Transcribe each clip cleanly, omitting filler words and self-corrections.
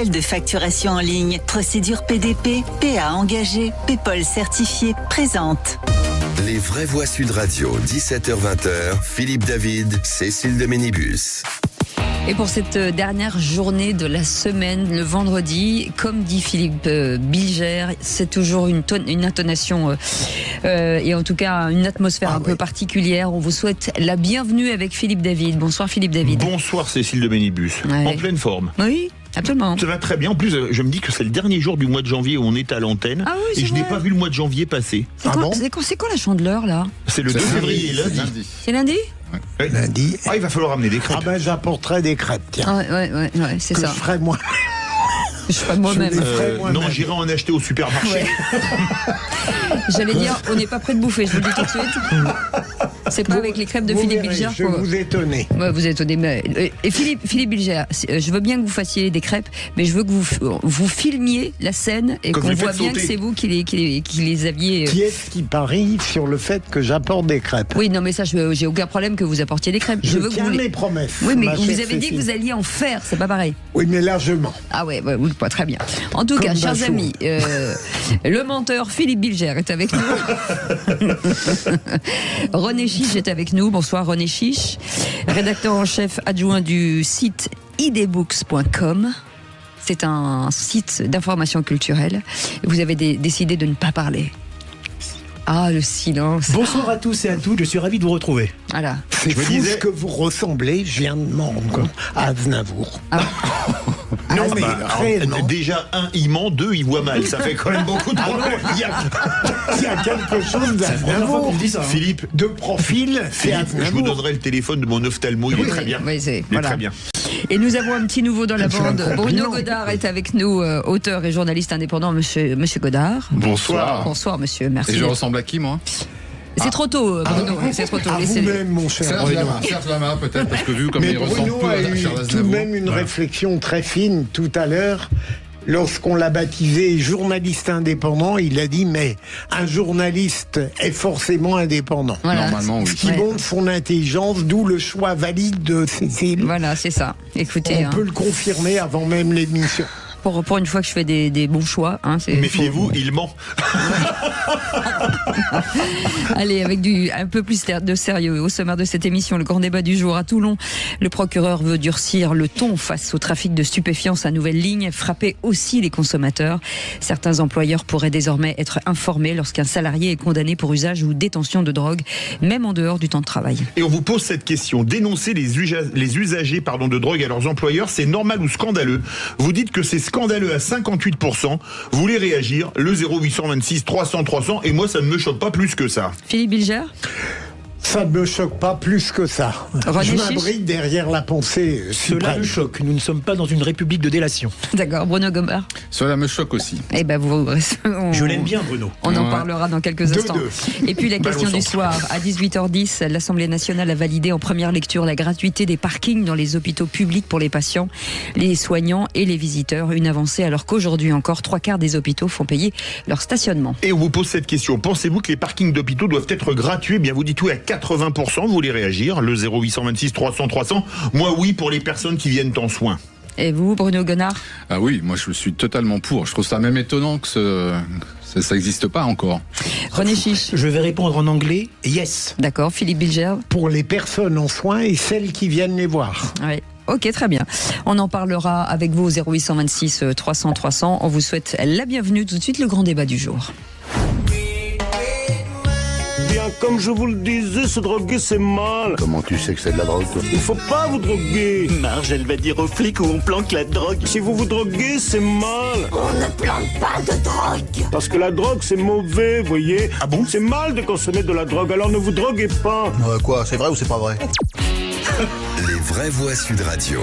De facturation en ligne, procédure PDP, PA engagé, PayPal certifié, présente. Les vraies voix Sud Radio, 17h-20h, Philippe David, Cécile de Ménibus. Et pour cette dernière journée de la semaine, le vendredi, comme dit Philippe Bilger, c'est toujours une intonation et en tout cas une atmosphère un peu particulière. On vous souhaite la bienvenue avec Philippe David. Bonsoir Philippe David. Bonsoir Cécile de Ménibus. Ouais. En pleine forme. Oui. Absolument. Ça va très bien. En plus, je me dis que c'est le dernier jour du mois de janvier où on est à l'antenne. Ah oui, et je n'ai pas vu le mois de janvier passer. C'est quand la chandeleur là ? C'est le 2 février, lundi. C'est lundi ? Ouais. Lundi. Ah, il va falloir amener des crêpes. Ah ben j'apporterai des crêpes, tiens. Ouais, c'est que ça. je ferai moi. Je ferai moi-même. Non, j'irai en acheter au supermarché. Ouais. J'allais dire, on n'est pas prêt de bouffer, je vous le dis tout de suite. C'est pas avec les crêpes de Philippe Bilger. Je vous étonner. Ouais, vous étonnez. Mais... Et Philippe Bilger, je veux bien que vous fassiez des crêpes, mais je veux que vous filmiez la scène et qu'on voit bien que c'est vous qui les aviez. Qui est-ce qui parie sur le fait que j'apporte des crêpes ? Oui, non, mais ça, j'ai aucun problème que vous apportiez des crêpes. Je veux tiens que vous mes promesses. Oui, mais ma vous chère avez dit que vous alliez en faire, c'est pas pareil. Oui, mais largement. Ah ouais, pas très bien. En tout Comme cas, chers Bachot. amis, le menteur Philippe Bilger est avec nous. René Chiche est avec nous. Bonsoir René Chiche, rédacteur en chef adjoint du site idbooks.com. C'est un site d'information culturelle. Vous avez décidé de ne pas parler. Ah, le silence. Bonsoir à tous et à toutes, je suis ravi de vous retrouver. Voilà. C'est Je me fou disais- ce que vous ressemblez, je viens de m'en rendre compte, à Aznavour. Non mais réellement, Déjà, un, il ment, deux, il voit mal. Ça fait quand même beaucoup de problèmes. il y a quelque chose C'est la première fois qu'on d'Aznavour. me dit ça. Philippe, De profil, c'est je vous Aznavour. donnerai le téléphone de mon ophtalmo. Il est très bien. Oui, Il est très bien. Et nous avons un petit nouveau dans la C'est un bande. Bruno compliment. Godard est avec nous, auteur et journaliste indépendant. Monsieur Godard. Bonsoir. Bonsoir, monsieur. Merci. Et je ressemble à qui, moi? C'est trop tôt, Bruno. C'est trop tôt. À Laissez-les. vous-même, mon cher Serge Bruno. Lama. Serge Lama, peut-être, parce que vu comme Mais il ressemble Bruno peu a à eu Charles tout de Aznavour. même une réflexion très fine tout à l'heure. Lorsqu'on l'a baptisé journaliste indépendant, il a dit mais un journaliste est forcément indépendant. Voilà. Normalement, oui. Ce qui Ouais. montre son intelligence, d'où le choix valide de Cécile. Voilà, c'est ça. Écoutez, On peut le confirmer avant même l'émission. pour une fois que je fais des bons choix. Méfiez-vous, il ment. Allez, avec un peu plus de sérieux. Au sommaire de cette émission, le grand débat du jour à Toulon. Le procureur veut durcir le ton face au trafic de stupéfiants. Sa nouvelle ligne frapper aussi les consommateurs. Certains employeurs pourraient désormais être informés lorsqu'un salarié est condamné pour usage ou détention de drogue, même en dehors du temps de travail. Et on vous pose cette question. Dénoncer les usagers de drogue à leurs employeurs, c'est normal ou scandaleux? Vous dites que c'est scandaleux à 58%. Vous voulez réagir? Le 0826 300 300. Et moi, ça ne me choque pas plus que ça. Philippe Bilger? Ça ne me choque pas plus que ça. René Je Chiche m'abrite derrière la pensée Cela suprême. me choque, nous ne sommes pas dans une république de délation. D'accord, Bruno Gomard. Cela me choque aussi. Eh ben, Je l'aime bien, Bruno. On en Ouais. parlera dans quelques Deux, instants. deux. Et puis la Balle question au du centre. soir, à 18h10, l'Assemblée nationale a validé en première lecture la gratuité des parkings dans les hôpitaux publics pour les patients, les soignants et les visiteurs. Une avancée alors qu'aujourd'hui encore, 3/4 des hôpitaux font payer leur stationnement. Et on vous pose cette question. Pensez-vous que les parkings d'hôpitaux doivent être gratuits? Eh bien, vous dites oui à 80%. Vous voulez réagir? Le 0826 300 300. Moi, oui, pour les personnes qui viennent en soins. Et vous, Bruno Gonard? Ah oui, moi je suis totalement pour. Je trouve ça même étonnant que ça n'existe pas encore. René Chiche? Je vais répondre en anglais, yes. D'accord, Philippe Bilger? Pour les personnes en soins et celles qui viennent les voir. Oui. Ok, très bien. On en parlera avec vous au 0826 300 300. On vous souhaite la bienvenue. Tout de suite, le grand débat du jour. Bien, comme je vous le disais, se droguer c'est mal. Comment tu sais que c'est de la drogue, toi? Il faut pas vous droguer. Marge, elle va dire aux flics où on planque la drogue. Si vous vous droguez, c'est mal. On ne plante pas de drogue. Parce que la drogue, c'est mauvais, voyez. Ah bon? C'est mal de consommer de la drogue, alors ne vous droguez pas. Quoi, c'est vrai ou c'est pas vrai? Les vraies voix Sud Radio.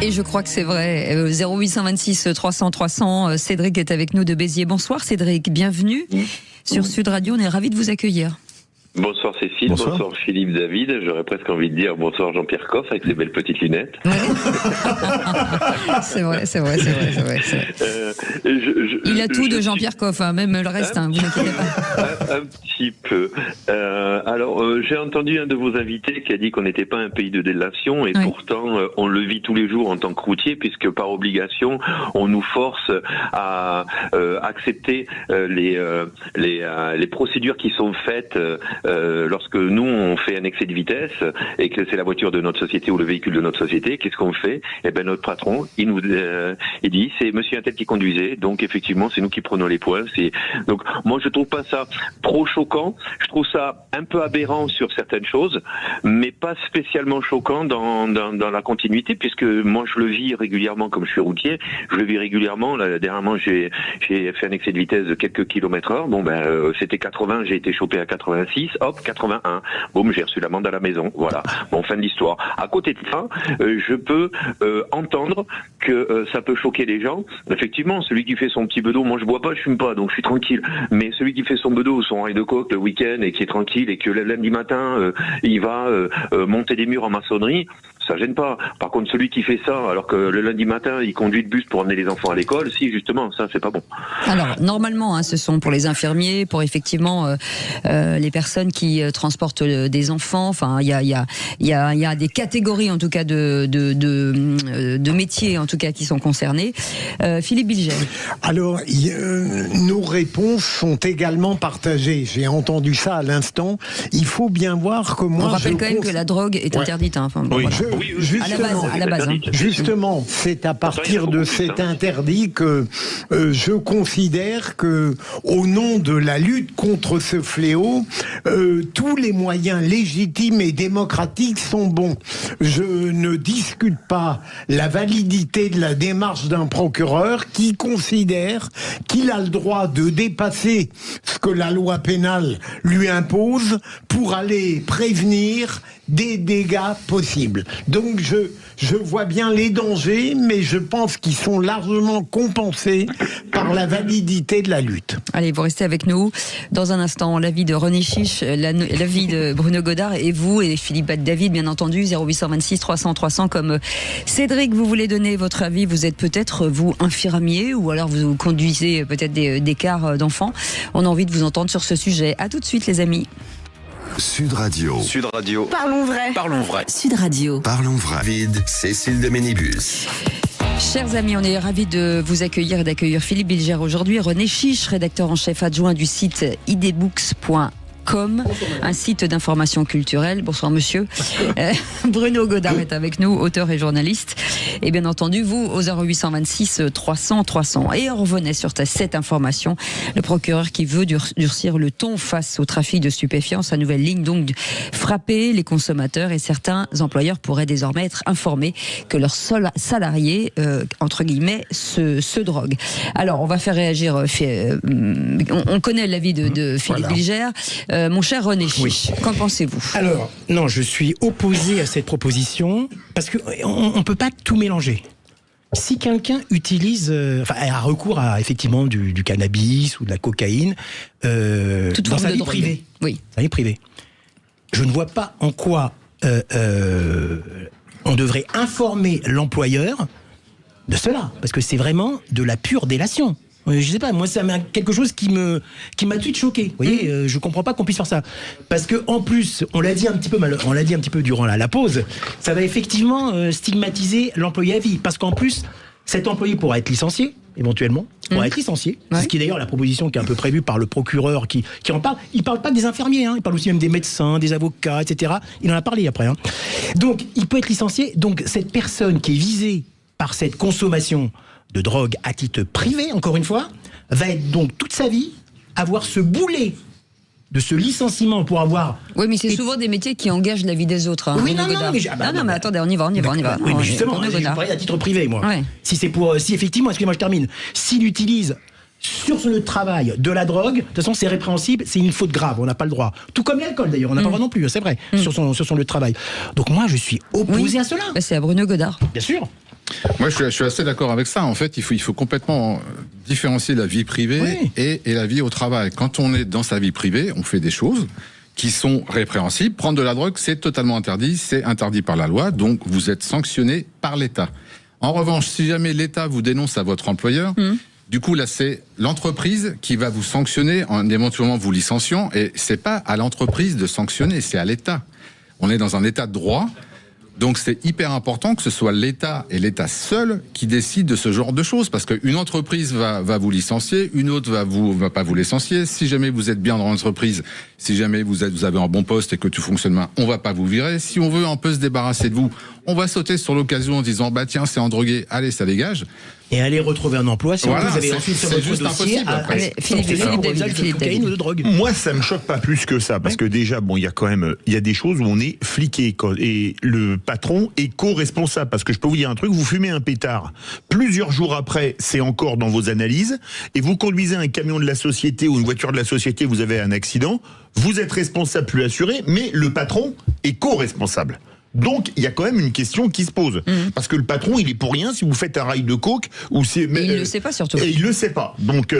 Et je crois que c'est vrai. 0826 300 300. Cédric est avec nous de Béziers. Bonsoir Cédric, bienvenue sur Sud Radio. On est ravis de vous accueillir. Bonsoir Cécile, bonsoir Philippe David. J'aurais presque envie de dire bonsoir Jean-Pierre Coff avec ses belles petites lunettes. C'est vrai. Il a tout de Jean-Pierre Coff, hein, même le reste, vous inquiétez pas. Un petit peu. J'ai entendu un de vos invités qui a dit qu'on n'était pas un pays de délation et pourtant on le vit tous les jours en tant que routier puisque par obligation on nous force à accepter les procédures qui sont faites lorsque nous on fait un excès de vitesse et que c'est la voiture de notre société ou le véhicule de notre société. Qu'est-ce qu'on fait? Eh ben notre patron il dit c'est monsieur un tel qui conduisait, donc effectivement c'est nous qui prenons les points. Donc moi je trouve pas ça trop choquant, je trouve ça un peu aberrant sur certaines choses, mais pas spécialement choquant dans la continuité, puisque moi je le vis régulièrement comme je suis routier, je le vis régulièrement. Là, dernièrement j'ai fait un excès de vitesse de quelques kilomètres heure, c'était 80, j'ai été chopé à 86, hop 81, boum j'ai reçu l'amende à la maison, voilà, bon fin de l'histoire. À côté de ça, je peux entendre que ça peut choquer les gens. Effectivement, celui qui fait son petit bedeau, moi je bois pas, je fume pas, donc je suis tranquille, mais celui qui fait son bedeau ou son rail de coke le week-end et qui est tranquille et que le lundi matin il va monter des murs en maçonnerie, ça gêne pas. Par contre, celui qui fait ça alors que le lundi matin il conduit le bus pour emmener les enfants à l'école, si justement, ça c'est pas bon. Alors normalement, ce sont pour les infirmiers, pour effectivement les personnes qui transportent des enfants. Enfin, il y a des catégories en tout cas de métiers en tout cas qui sont concernés. Philippe Bilger. Alors nos réponses sont également partagées. J'ai entendu ça à l'instant. Il faut bien voir que moi. On rappelle quand même que la drogue est interdite. Enfin, bon, oui. Voilà. À la base. Justement, c'est à partir de cet interdit que je considère que, au nom de la lutte contre ce fléau, tous les moyens légitimes et démocratiques sont bons. Je ne discute pas la validité de la démarche d'un procureur qui considère qu'il a le droit de dépasser ce que la loi pénale lui impose pour aller prévenir des dégâts possibles. Donc je vois bien les dangers, mais je pense qu'ils sont largement compensés par la validité de la lutte. Allez, vous restez avec nous. Dans un instant, l'avis de René Chiche, l'avis de Bruno Godard et vous et Philippe David, bien entendu, 0826 300 300. Comme Cédric, vous voulez donner votre avis. Vous êtes peut-être, vous, infirmier ou alors vous conduisez peut-être des cars d'enfants. On a envie de vous entendre sur ce sujet. À tout de suite, les amis. Sud Radio. Sud Radio. Parlons vrai. Parlons vrai. Sud Radio. Parlons vrai. David, Cécile de Ménibus. Chers amis, on est ravis de vous accueillir et d'accueillir Philippe Bilger aujourd'hui. René Chiche, rédacteur en chef adjoint du site idbooks.com, un site d'information culturelle. Bonsoir monsieur. Bruno Godard est avec nous, auteur et journaliste. Et bien entendu, vous, au 0826 300 300. Et on revenait sur cette information. Le procureur qui veut durcir le ton face au trafic de stupéfiants. Sa nouvelle ligne, donc, frapper les consommateurs, et certains employeurs pourraient désormais être informés que leurs salariés, entre guillemets, se droguent. Alors, on va faire réagir. On connaît l'avis de Philippe Bilger. Mon cher René Chiche, qu'en pensez-vous? Alors, non, je suis opposé à cette proposition parce qu'on ne peut pas tout mélanger. Si quelqu'un a recours à effectivement du cannabis ou de la cocaïne dans sa vie privée, sa vie privée, je ne vois pas en quoi on devrait informer l'employeur de cela, parce que c'est vraiment de la pure délation. Je sais pas, moi ça m'a quelque chose qui m'a tout de suite choqué. Vous voyez, je comprends pas qu'on puisse faire ça, parce que en plus, on l'a dit un petit peu durant la pause, ça va effectivement stigmatiser l'employé à vie, parce qu'en plus, cet employé pourra être licencié éventuellement, pourra être licencié. Ouais. C'est ce qui est d'ailleurs la proposition qui est un peu prévue par le procureur qui en parle. Il parle pas des infirmiers, il parle aussi même des médecins, des avocats, etc. Il en a parlé après. Donc il peut être licencié. Donc cette personne qui est visée par cette consommation de drogue à titre privé, encore une fois, va être donc toute sa vie avoir ce boulet de ce licenciement pour avoir... Oui, mais c'est souvent des métiers qui engagent la vie des autres. Oui, non, mais attendez, on y va. Oui, mais justement, je parlais à titre privé, moi. Ouais. Si effectivement, excusez-moi, je termine. S'il utilise sur son lieu de travail de la drogue, de toute façon, c'est répréhensible, c'est une faute grave, on n'a pas le droit. Tout comme l'alcool, d'ailleurs, on n'a pas le droit non plus, c'est vrai, sur son lieu de travail. Donc moi, je suis opposé à cela. C'est à Bruno Godard. Bien sûr. Moi, je suis assez d'accord avec ça. En fait, il faut complètement différencier la vie privée et la vie au travail. Quand on est dans sa vie privée, on fait des choses qui sont répréhensibles. Prendre de la drogue, c'est totalement interdit, c'est interdit par la loi, donc vous êtes sanctionné par l'État. En revanche, si jamais l'État vous dénonce à votre employeur, du coup là c'est l'entreprise qui va vous sanctionner en éventuellement vous licenciant, et c'est pas à l'entreprise de sanctionner, c'est à l'État. On est dans un état de droit. Donc c'est hyper important que ce soit l'État et l'État seul qui décide de ce genre de choses, parce qu'une entreprise va vous licencier, une autre va pas vous licencier. Si jamais vous êtes bien dans l'entreprise, si jamais vous avez un bon poste et que tout fonctionne bien, on va pas vous virer. Si on veut un peu se débarrasser de vous, on va sauter sur l'occasion en disant bah tiens c'est un drogué, allez ça dégage. Et aller retrouver un emploi si voilà, vous avez ensuite sur votre dossier Philippe cocaïne ou de drogue. Moi, ça me choque pas plus que ça, parce que déjà, bon, il y a quand même, il y a des choses où on est fliqué, et le patron est co-responsable, parce que je peux vous dire un truc, vous fumez un pétard, plusieurs jours après, c'est encore dans vos analyses, et vous conduisez un camion de la société ou une voiture de la société, vous avez un accident, vous êtes responsable plus assuré, mais le patron est co-responsable. Donc, il y a quand même une question qui se pose. Parce que le patron, il est pour rien si vous faites un rail de coke ou c'est. Mais il ne le sait pas surtout. Et il le sait pas. Donc,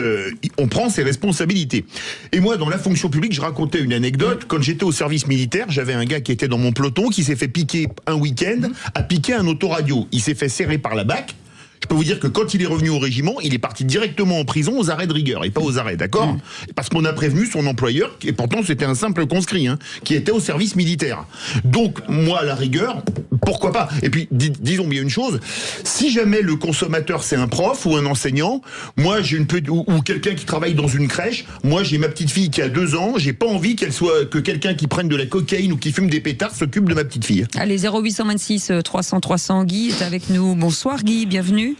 on prend ses responsabilités. Et moi, dans la fonction publique, je racontais une anecdote. Quand j'étais au service militaire, j'avais un gars qui était dans mon peloton qui s'est fait piquer un week-end, a piqué un autoradio. Il s'est fait serrer par la bac. Je peux vous dire que quand il est revenu au régiment, il est parti directement en prison aux arrêts de rigueur et pas aux arrêts, d'accord ? Parce qu'on a prévenu son employeur, et pourtant c'était un simple conscrit, qui était au service militaire. Donc, moi, à la rigueur, pourquoi pas ? Et puis, disons bien une chose, si jamais le consommateur c'est un prof ou un enseignant, moi j'ai ou quelqu'un qui travaille dans une crèche, moi j'ai ma petite fille qui a 2 ans, j'ai pas envie que quelqu'un qui prenne de la cocaïne ou qui fume des pétards s'occupe de ma petite fille. Allez, 0826 300 300, Guy est avec nous. Bonsoir Guy, bienvenue.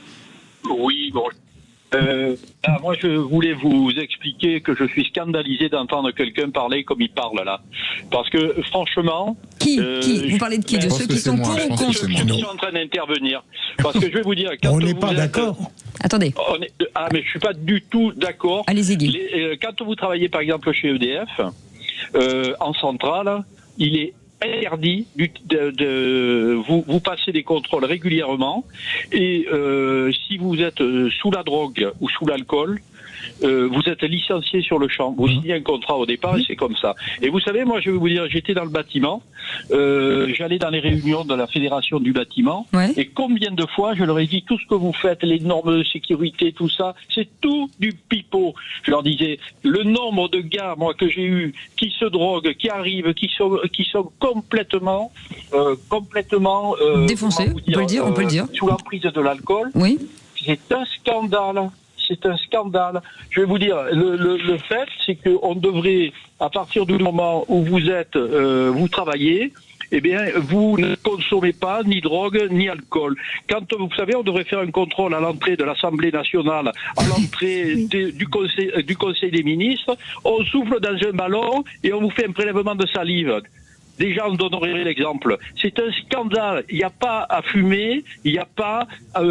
Oui, bon. Moi, je voulais vous expliquer que je suis scandalisé d'entendre quelqu'un parler comme il parle là. Parce que, franchement... Qui Vous parlez de qui ? De ceux qui sont pour ou contre ? Ceux qui sont en train d'intervenir. Parce que je vais vous dire... Quand on n'est pas d'accord. Attendez. Mais je suis pas du tout d'accord. Allez-y, Guy. Quand vous travaillez, par exemple, chez EDF, en centrale, il est interdit vous passez des contrôles régulièrement, et si vous êtes sous la drogue ou sous l'alcool, vous êtes licencié sur le champ. Vous signez un contrat au départ et c'est comme ça. Et vous savez, moi je vais vous dire, j'étais dans le bâtiment, j'allais dans les réunions de la fédération du bâtiment, et combien de fois je leur ai dit, tout ce que vous faites, les normes de sécurité, tout ça, c'est tout du pipeau. Je leur disais, le nombre de gars, moi, que j'ai eu, qui se droguent, qui arrivent, qui sont complètement défoncés, on peut le dire, sous l'emprise de l'alcool. Oui. C'est un scandale. C'est un scandale. Je vais vous dire, le fait, c'est qu'on devrait, à partir du moment où vous travaillez, eh bien, vous ne consommez pas ni drogue ni alcool. Quand, vous savez, on devrait faire un contrôle à l'entrée de l'Assemblée nationale, à l'entrée du Conseil des ministres, on souffle dans un ballon et on vous fait un prélèvement de salive. Déjà, on donnerait l'exemple. C'est un scandale. Il n'y a pas à fumer, il n'y a pas à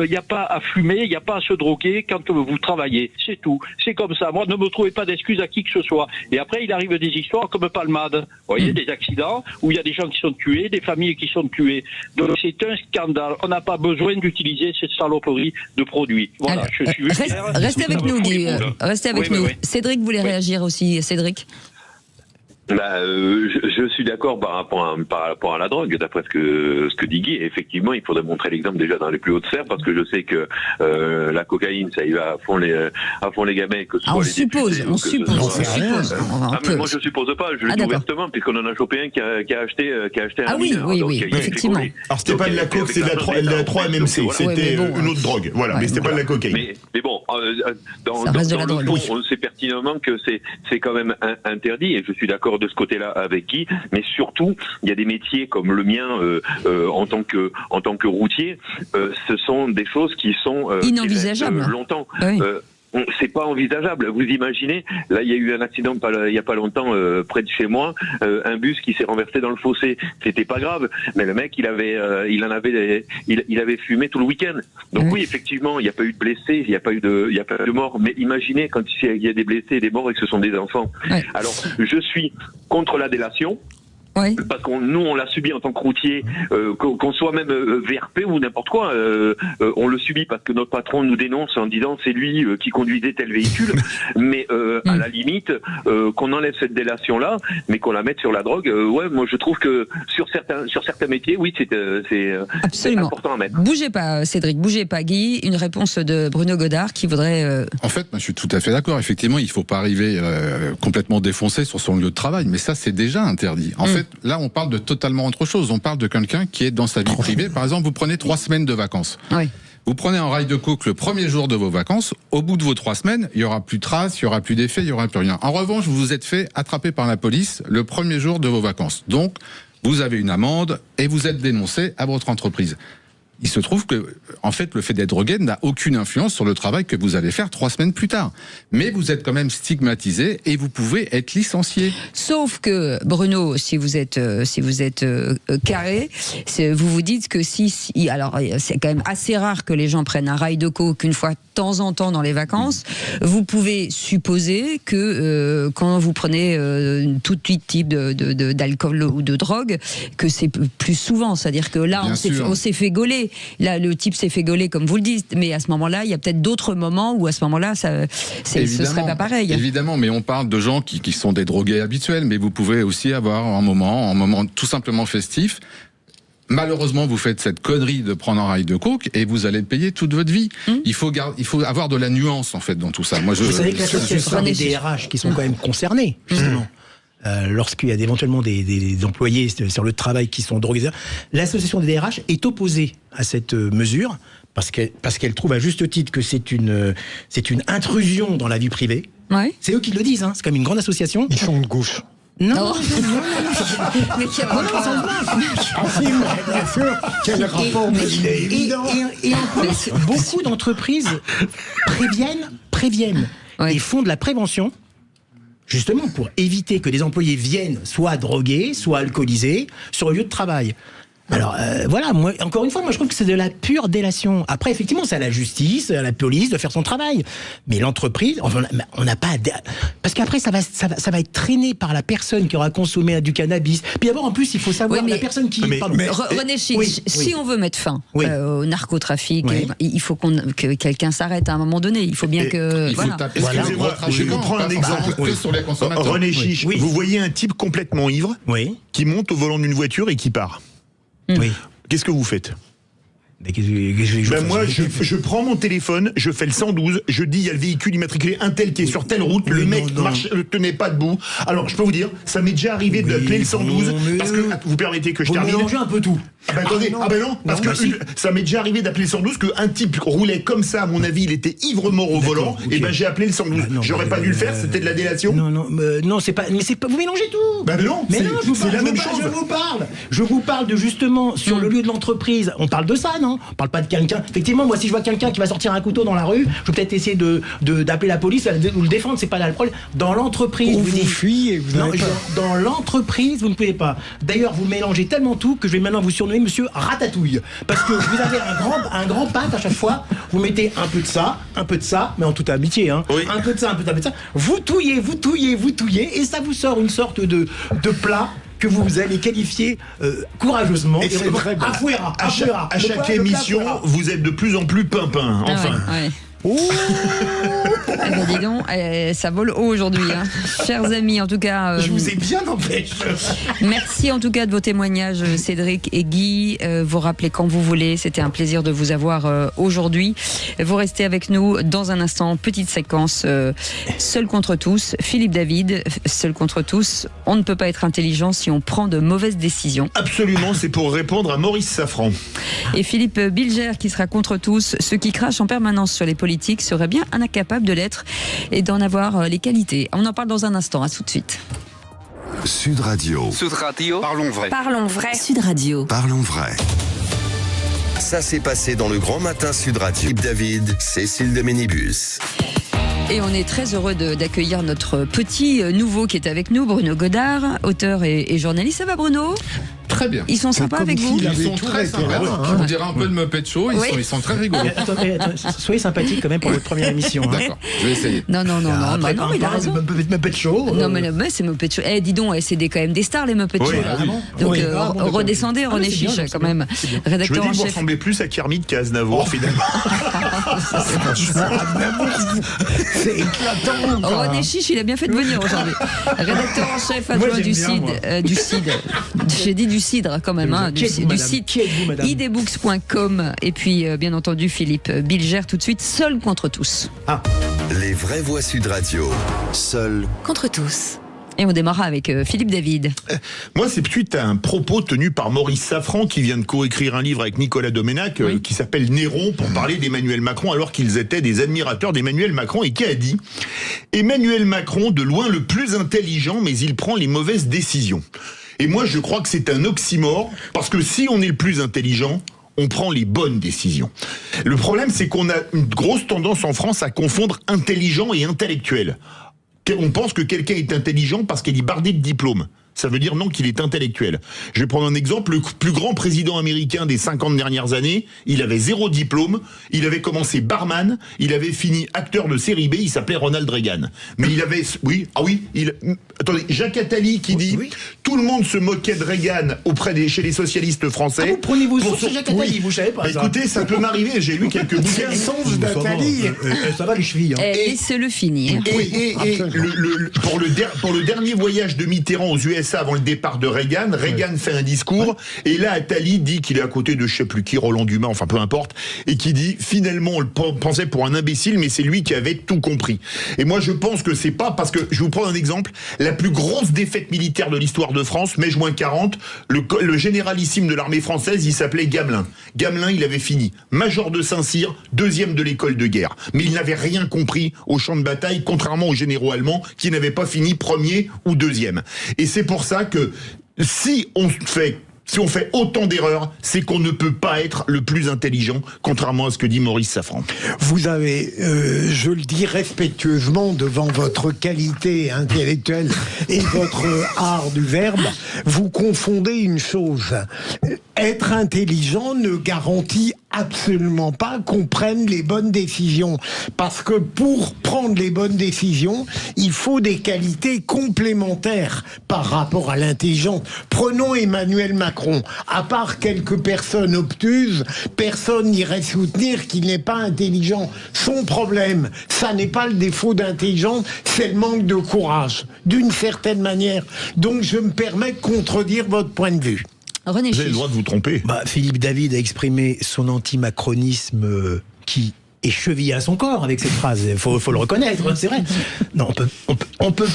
se droguer quand vous travaillez. C'est tout. C'est comme ça. Moi, ne me trouvez pas d'excuses à qui que ce soit. Et après, il arrive des histoires comme Palmade. Vous voyez, des accidents où il y a des gens qui sont tués, des familles qui sont tuées. Donc, c'est un scandale. On n'a pas besoin d'utiliser cette saloperie de produits. Voilà. Alors, je suis restez avec nous, Guy. Restez avec nous. Oui. Cédric voulait réagir aussi. Cédric. Je suis d'accord par rapport à la drogue, d'après ce que dit Guy. Effectivement, il faudrait montrer l'exemple déjà dans les plus hautes sphères, parce que je sais que la cocaïne, ça y va à fond les gamins, que ce soit on les suppose, députés, on suppose. Mais moi je suppose pas, je le dis ouvertement, puisqu'on en a chopé un qui a acheté un mineur. Oui, effectivement. Alors c'était pas de la coke, c'est de la 3-MMC, c'était une autre drogue, voilà, mais c'était pas de la cocaïne. Mais bon, dans le fond, on sait pertinemment que c'est quand même interdit, et je suis d'accord de ce côté-là avec Guy, mais surtout, il y a des métiers comme le mien en tant que routier, ce sont des choses qui sont inenvisageables longtemps. Oui. C'est pas envisageable. Vous imaginez, là il y a eu un accident il y a pas longtemps près de chez moi, un bus qui s'est renversé dans le fossé. C'était pas grave, mais le mec il avait fumé tout le week-end. Donc oui, effectivement, il n'y a pas eu de blessés, il n'y a pas eu de morts. Mais imaginez quand il y a des blessés et des morts et que ce sont des enfants. Alors je suis contre la délation. Oui. Parce nous, on l'a subi en tant que routier, qu'on soit même VRP ou n'importe quoi, on le subit parce que notre patron nous dénonce en disant c'est lui qui conduisait tel véhicule. Mais à la limite, qu'on enlève cette délation-là, mais qu'on la mette sur la drogue, ouais, moi je trouve que sur certains métiers, oui, c'est important à mettre. Bougez pas, Cédric, bougez pas, Guy. Une réponse de Bruno Godard qui voudrait... En fait, je suis tout à fait d'accord. Effectivement, il ne faut pas arriver complètement défoncé sur son lieu de travail, mais ça, c'est déjà interdit. En fait, là, on parle de totalement autre chose. On parle de quelqu'un qui est dans sa vie privée. Par exemple, vous prenez 3 semaines de vacances. Oui. Vous prenez un rail de coke le premier jour de vos vacances. Au bout de vos 3 semaines, il n'y aura plus de traces, il n'y aura plus d'effets, il n'y aura plus rien. En revanche, vous vous êtes fait attraper par la police le premier jour de vos vacances. Donc, vous avez une amende et vous êtes dénoncé à votre entreprise. Il se trouve que, en fait, le fait d'être drogué n'a aucune influence sur le travail que vous allez faire 3 semaines plus tard. Mais vous êtes quand même stigmatisé et vous pouvez être licencié. Sauf que, Bruno, si vous êtes carré, vous vous dites que alors, c'est quand même assez rare que les gens prennent un rail de coke une fois de temps en temps dans les vacances. Vous pouvez supposer que quand vous prenez tout type d'alcool ou de drogue, que c'est plus souvent. C'est-à-dire que là, on s'est fait gauler. Là, le type s'est fait gauler, comme vous le dites, mais à ce moment-là, il y a peut-être d'autres moments où à ce moment-là, ce serait pas pareil. Évidemment, mais on parle de gens qui sont des drogués habituels, mais vous pouvez aussi avoir un moment tout simplement festif. Malheureusement, vous faites cette connerie de prendre un rail de coke et vous allez le payer toute votre vie. Il faut avoir de la nuance en fait dans tout ça. Vous savez que l'association des DRH qui sont quand même concernés, justement. Lorsqu'il y a éventuellement des employés sur le travail qui sont drogués, l'association des DRH est opposée à cette mesure parce qu'elle trouve à juste titre que c'est une intrusion dans la vie privée. Ouais. C'est eux qui le disent, hein. C'est comme une grande association. Ils sont de gauche. Non. Mais qui a bien sûr, quel rapport, mais il est évident. Et en plus, beaucoup d'entreprises préviennent et font de la prévention. Justement pour éviter que des employés viennent soit drogués, soit alcoolisés sur le lieu de travail. Alors voilà, encore une fois, je trouve que c'est de la pure délation. Après, effectivement, c'est à la justice, à la police de faire son travail. Mais l'entreprise, on n'a pas... Parce qu'après, ça va être traîné par la personne qui aura consommé du cannabis. Puis d'abord, en plus, il faut savoir la personne qui... René Chiche, si on veut mettre fin au narcotrafic, il faut que quelqu'un s'arrête à un moment donné. Il faut bien que... Excusez-moi, je vous prends un exemple. René Chiche, vous voyez un type complètement ivre qui monte au volant d'une voiture et qui part. Oui. Qu'est-ce que vous faites ? Moi, je prends mon téléphone, je fais le 112, je dis il y a le véhicule immatriculé un tel qui est sur telle route, le mec ne tenait pas debout. Alors je peux vous dire, ça m'est déjà arrivé d'appeler le 112 parce que vous permettez que je termine. Vous mélangez un peu tout. Attendez, parce que ça m'est déjà arrivé d'appeler le 112 qu'un type roulait comme ça, à mon avis, il était ivre-mort au volant. Et j'ai appelé le 112. J'aurais pas dû le faire, c'était de la délation. Non, c'est pas. Mais c'est pas. Vous mélangez tout. C'est la même chose. Je vous parle de justement sur le lieu de l'entreprise. On parle de ça, non ? On parle pas de quelqu'un. Effectivement, moi, si je vois quelqu'un qui va sortir un couteau dans la rue, je vais peut-être essayer d'appeler la police ou le défendre. C'est pas là le problème. Dans l'entreprise, vous fuyez. Dans l'entreprise, vous ne pouvez pas. D'ailleurs, vous mélangez tellement tout que je vais maintenant vous surnommer Monsieur Ratatouille, parce que vous avez un grand pack à chaque fois. Vous mettez un peu de ça, mais en toute amitié, hein. Oui. Un peu de ça. Vous touillez, et ça vous sort une sorte de plat que vous allez qualifier courageusement. Et c'est très bon. À chaque émission, vous êtes de plus en plus pimpin. Enfin. Eh ben dis donc, ça vole haut aujourd'hui, hein. Chers amis, en tout cas... je vous ai bien empêché. Merci en tout cas de vos témoignages, Cédric et Guy. Vous rappelez quand vous voulez, c'était un plaisir de vous avoir aujourd'hui. Vous restez avec nous dans un instant, petite séquence, Seul contre tous. Philippe David, Seul contre tous. On ne peut pas être intelligent si on prend de mauvaises décisions. Absolument, c'est pour répondre à Maurice Safran. Et Philippe Bilger qui sera contre tous. Ceux qui crachent en permanence sur les politiques serait bien incapable de l'être et d'en avoir les qualités. On en parle dans un instant, à tout de suite. Sud Radio. Parlons vrai. Parlons vrai. Sud Radio. Parlons vrai. Ça s'est passé dans le Grand Matin Sud Radio. Philippe David, Cécile de Ménibus. Et on est très heureux d'accueillir notre petit nouveau qui est avec nous, Bruno Godard, auteur et journaliste. Ça va, Bruno ? Très bien. Ils sont sympas avec vous? Ils sont très sympas. Je vous dirais un peu de Muppet Show, ils sont très rigolos. Attendez, soyez sympathique quand même pour votre première émission. D'accord, je vais essayer. Non, il a raison. Muppet Show. Non, mais c'est Muppet Show. Dis donc, c'est quand même des stars, les Muppet Show. Donc, redescendez, René Chiche, quand même. Rédacteur je me dis en que vous chef. ressemblez plus à Kermit qu'à Aznavour, finalement. C'est éclatant. René Chiche, il a bien fait de venir aujourd'hui. Rédacteur en chef adjoint du CID. J'ai dit du cidre quand même, du site idbooks.com. Et puis, bien entendu, Philippe Bilger, tout de suite, seul contre tous. Les vraies voix Sud Radio. Seul contre tous. Et on démarra avec Philippe David. Moi, c'est suite à un propos tenu par Maurice Safran, qui vient de coécrire un livre avec Nicolas Doménac, qui s'appelle Néron, pour parler d'Emmanuel Macron, alors qu'ils étaient des admirateurs d'Emmanuel Macron, et qui a dit « Emmanuel Macron, de loin le plus intelligent, mais il prend les mauvaises décisions. » Et moi, je crois que c'est un oxymore, parce que si on est le plus intelligent, on prend les bonnes décisions. Le problème, c'est qu'on a une grosse tendance en France à confondre intelligent et intellectuel. On pense que quelqu'un est intelligent parce qu'il est bardé de diplômes. Ça veut dire non qu'il est intellectuel. Je vais prendre un exemple. Le plus grand président américain des 50 dernières années, il avait 0 diplôme, il avait commencé barman, il avait fini acteur de série B, il s'appelait Ronald Reagan. Mais il avait... Attendez, Jacques Attali qui dit tout le monde se moquait de Reagan chez les socialistes français. Vous prenez vos sources Jacques Attali, vous savez pas ça. Écoutez, ça peut m'arriver, j'ai lu quelques bouquins. Quel songe d'Attali. Ça va les chevilles. Laissez-le finir. Et pour le dernier voyage de Mitterrand aux USA avant le départ de Reagan, fait un discours, et là Attali dit qu'il est à côté de je sais plus qui, Roland Dumas, enfin peu importe, et qui dit finalement on le pensait pour un imbécile, mais c'est lui qui avait tout compris. Et moi je pense que c'est pas parce que, je vais vous prendre un exemple, la plus grosse défaite militaire de l'histoire de France, mai-40, le généralissime de l'armée française, il s'appelait Gamelin. Gamelin, il avait fini major de Saint-Cyr, 2e de l'école de guerre. Mais il n'avait rien compris au champ de bataille, contrairement aux généraux allemands qui n'avaient pas fini 1er ou 2e. Et c'est pour ça que si on fait autant d'erreurs, c'est qu'on ne peut pas être le plus intelligent, contrairement à ce que dit Maurice Safran. Vous avez, je le dis respectueusement devant votre qualité intellectuelle et votre art du verbe, vous confondez une chose. Être intelligent ne garantit absolument pas qu'on prenne les bonnes décisions. Parce que pour prendre les bonnes décisions, il faut des qualités complémentaires par rapport à l'intelligence. Prenons Emmanuel Macron. À part quelques personnes obtuses, personne n'irait soutenir qu'il n'est pas intelligent. Son problème, ça n'est pas le défaut d'intelligence, c'est le manque de courage, d'une certaine manière. Donc je me permets de contredire votre point de vue. René Vous avez le droit de vous tromper. Philippe David a exprimé son antimacronisme qui est chevillé à son corps avec cette phrase. Faut le reconnaître, c'est vrai. Non, on peut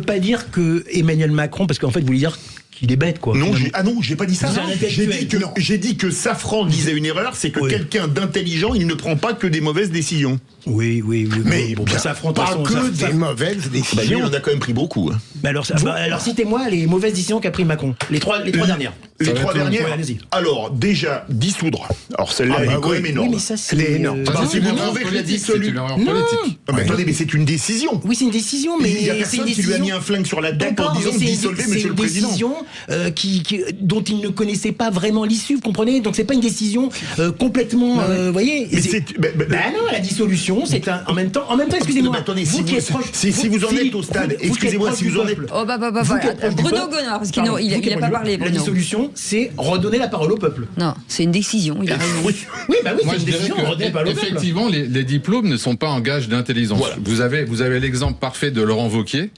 pas dire que Emmanuel Macron, parce qu'en fait, vous voulez dire qu'il est bête, quoi. Non, j'ai pas dit ça. J'ai dit que Safran disait une erreur, c'est que quelqu'un d'intelligent, il ne prend pas que des mauvaises décisions. Oui. Mais Safran, pas que des mauvaises décisions. Il en a quand même pris beaucoup. Hein. Alors citez-moi les mauvaises décisions qu'a pris Macron. Les trois dernières. Les 3 dernières. Ouais, allez-y. Alors, déjà, dissoudre. Alors, celle-là, elle est quand même énorme. Oui, mais ça, c'est... Elle est énorme. Si vous trouvez que la dissolution... Mais attendez, mais c'est une décision. Oui, c'est une décision, mais... Il y a personne qui lui a mis un flingue sur la tête en disant dissolvez, monsieur le président. C'est une décision dont il ne connaissait pas vraiment l'issue, vous comprenez? Donc, c'est pas une décision complètement... Vous voyez? Non, la dissolution, c'est en même temps, excusez-moi. Attendez, si vous en êtes au stade, excusez-moi, si vous en êtes... Bruno Gonard, parce qu'il n'a pas parlé, Bruno. La dissolution, c'est redonner la parole au peuple. Non, c'est une décision. Il a raison. Oui, Moi, c'est une décision. Redonner la parole au peuple. Effectivement, les diplômes ne sont pas un gage d'intelligence. Voilà. Vous avez l'exemple parfait de Laurent Wauquiez,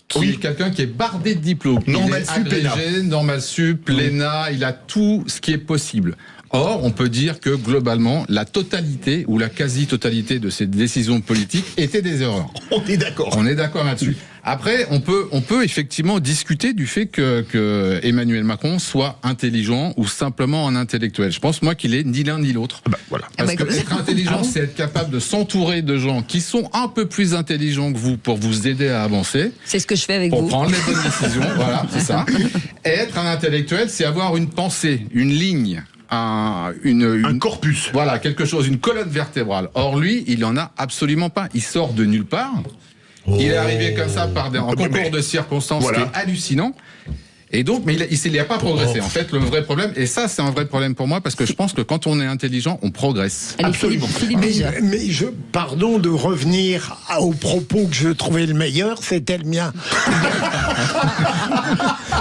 qui est quelqu'un qui est bardé de diplômes. Normal il est agrégé, Normal Sup, l'ENA, il a tout ce qui est possible. Or, on peut dire que globalement, la totalité ou la quasi-totalité de ces décisions politiques étaient des erreurs. On est d'accord. On est d'accord là-dessus. Après, on peut effectivement discuter du fait que Emmanuel Macron soit intelligent ou simplement un intellectuel. Je pense, moi, qu'il est ni l'un ni l'autre. Voilà. Parce que être intelligent, c'est être capable de s'entourer de gens qui sont un peu plus intelligents que vous pour vous aider à avancer. C'est ce que je fais avec vous. Pour prendre les bonnes décisions. Voilà, c'est ça. Et être un intellectuel, c'est avoir une pensée, une ligne. Un corpus. Voilà, quelque chose, une colonne vertébrale. Or, lui, il en a absolument pas. Il sort de nulle part. Il est arrivé comme ça par un concours de circonstances qui est hallucinant. Et donc, mais il n'a pas progressé. En fait, le vrai problème, et ça, c'est un vrai problème pour moi, parce que je pense que quand on est intelligent, on progresse. Allez, Absolument. Philippe Mais pardon de revenir au propos que je trouvais le meilleur, c'était le mien.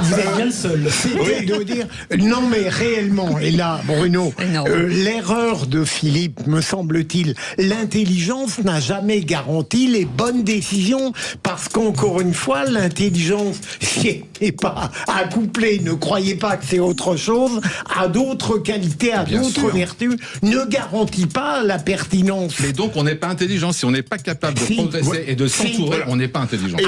Vous êtes bien le seul. C'était de dire, non mais réellement, et là, Bruno, l'erreur de Philippe, me semble-t-il, l'intelligence n'a jamais garanti les bonnes décisions, parce qu'encore une fois, l'intelligence, si elle n'est pas accouplée, ne croyez pas que c'est autre chose, à d'autres qualités, à d'autres vertus, ne garantit pas la pertinence. Mais donc, on n'est pas intelligent. Si on n'est pas capable de progresser et de s'entourer, on n'est pas intelligent. Et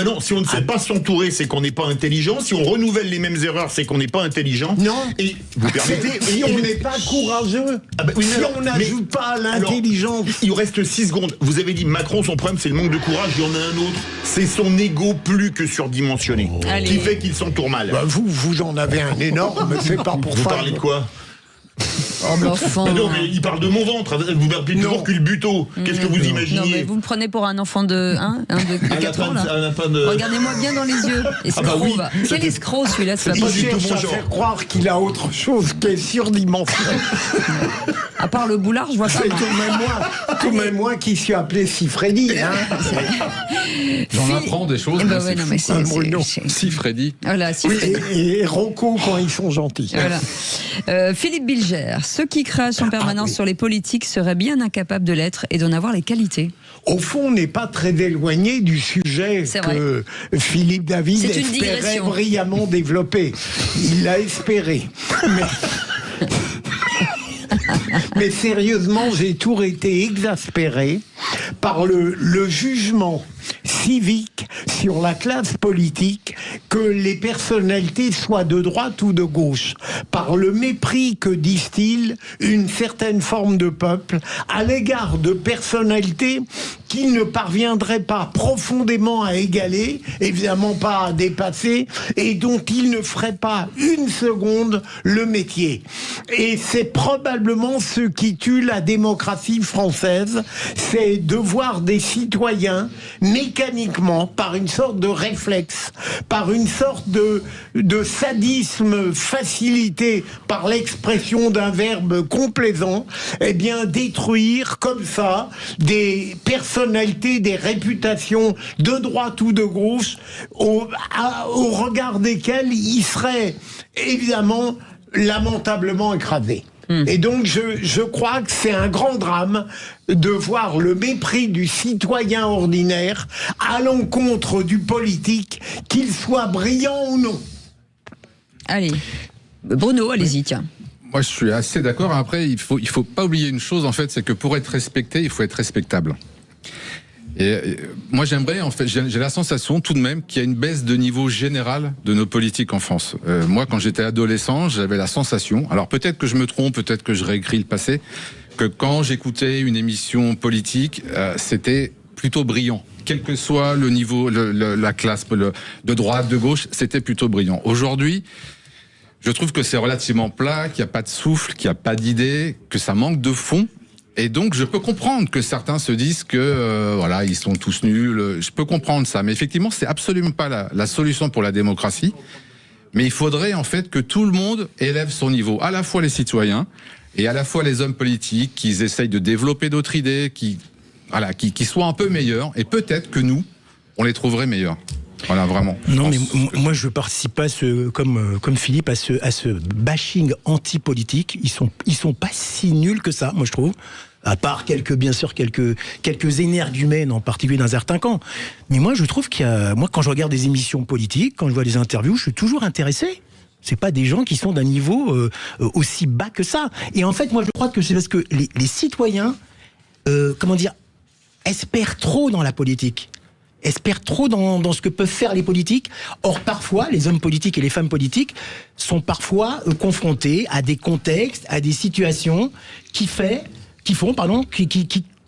non, si on ne sait pas s'entourer, c'est qu'on n'est pas intelligent. Si on renouvelle les mêmes erreurs, c'est qu'on n'est pas intelligent. Non. Et vous permettez. Si on n'est pas courageux, si on n'ajoute pas à l'intelligence. Il reste 6 secondes. Vous avez dit Macron, son problème, c'est le manque de courage. Il y en a un autre. C'est son ego plus que surdimensionné. Qui fait qu'il s'entoure mal. Vous en avez un énorme, mais c'est pas pour ça. Vous parlez de quoi? Oh, mais enfin. Non, mais il parle de mon ventre. Vous parlez toujours culbuto. Qu'est-ce que vous imaginez? Non, mais vous me prenez pour un enfant de 4 ans, là. Regardez-moi bien dans les yeux. Escroc, va. Quel escroc, celui-là, c'est pas possible. Il cherche à faire croire qu'il a autre chose qui est surdimensionné. À part le boulard, je vois pas. C'est tout de même moi qui suis appelé Sifredi. J'en apprends des choses. Sifredi. Voilà, Sifredi. Et Rocco quand ils sont gentils. Voilà. Philippe Bilger, ceux qui crachent en permanence sur les politiques seraient bien incapables de l'être et d'en avoir les qualités. Au fond, on n'est pas très éloigné du sujet que Philippe David espérait brillamment développer. Il l'a espéré. Mais sérieusement, j'ai toujours été exaspéré par le jugement civique sur la classe politique, que les personnalités soient de droite ou de gauche, par le mépris que distille une certaine forme de peuple à l'égard de personnalités qu'il ne parviendrait pas profondément à égaler, évidemment pas à dépasser, et dont il ne ferait pas une seconde le métier. Et c'est probablement ce qui tue la démocratie française, c'est de voir des citoyens mécaniquement, par une sorte de réflexe, par une sorte de sadisme facilité par l'expression d'un verbe complaisant, eh bien détruire comme ça des personnalités, des réputations de droite ou de gauche, au regard desquelles ils seraient évidemment lamentablement écrasés. Et donc je crois que c'est un grand drame de voir le mépris du citoyen ordinaire à l'encontre du politique, qu'il soit brillant ou non. Allez, Bruno, allez-y, tiens. Moi, je suis assez d'accord. Après, il faut pas oublier une chose, en fait, c'est que pour être respecté, il faut être respectable. Et moi, j'aimerais, en fait, j'ai la sensation tout de même qu'il y a une baisse de niveau général de nos politiques en France. Moi, quand j'étais adolescent, j'avais la sensation, alors peut-être que je me trompe, peut-être que je réécris le passé, que quand j'écoutais une émission politique, c'était plutôt brillant. Quel que soit le niveau, la classe de droite, de gauche, c'était plutôt brillant. Aujourd'hui, je trouve que c'est relativement plat, qu'il n'y a pas de souffle, qu'il n'y a pas d'idée, que ça manque de fond. Et donc, je peux comprendre que certains se disent que, voilà, ils sont tous nuls. Je peux comprendre ça. Mais effectivement, c'est absolument pas la solution pour la démocratie. Mais il faudrait, en fait, que tout le monde élève son niveau. À la fois les citoyens et à la fois les hommes politiques, qu'ils essayent de développer d'autres idées, qui soient un peu meilleurs. Et peut-être que nous, on les trouverait meilleurs. Voilà, vraiment. Non, mais moi, je participe pas comme Philippe à ce bashing anti-politique. Ils sont pas si nuls que ça, moi, je trouve. À part quelques énergumènes, en particulier d'un certain camp. Mais moi, je trouve moi, quand je regarde des émissions politiques, quand je vois des interviews, je suis toujours intéressé. C'est pas des gens qui sont d'un niveau aussi bas que ça. Et en fait, moi, je crois que c'est parce que les citoyens, espèrent trop dans la politique. Espèrent trop dans ce que peuvent faire les politiques. Or, parfois, les hommes politiques et les femmes politiques sont parfois confrontés à des contextes, à des situations qui font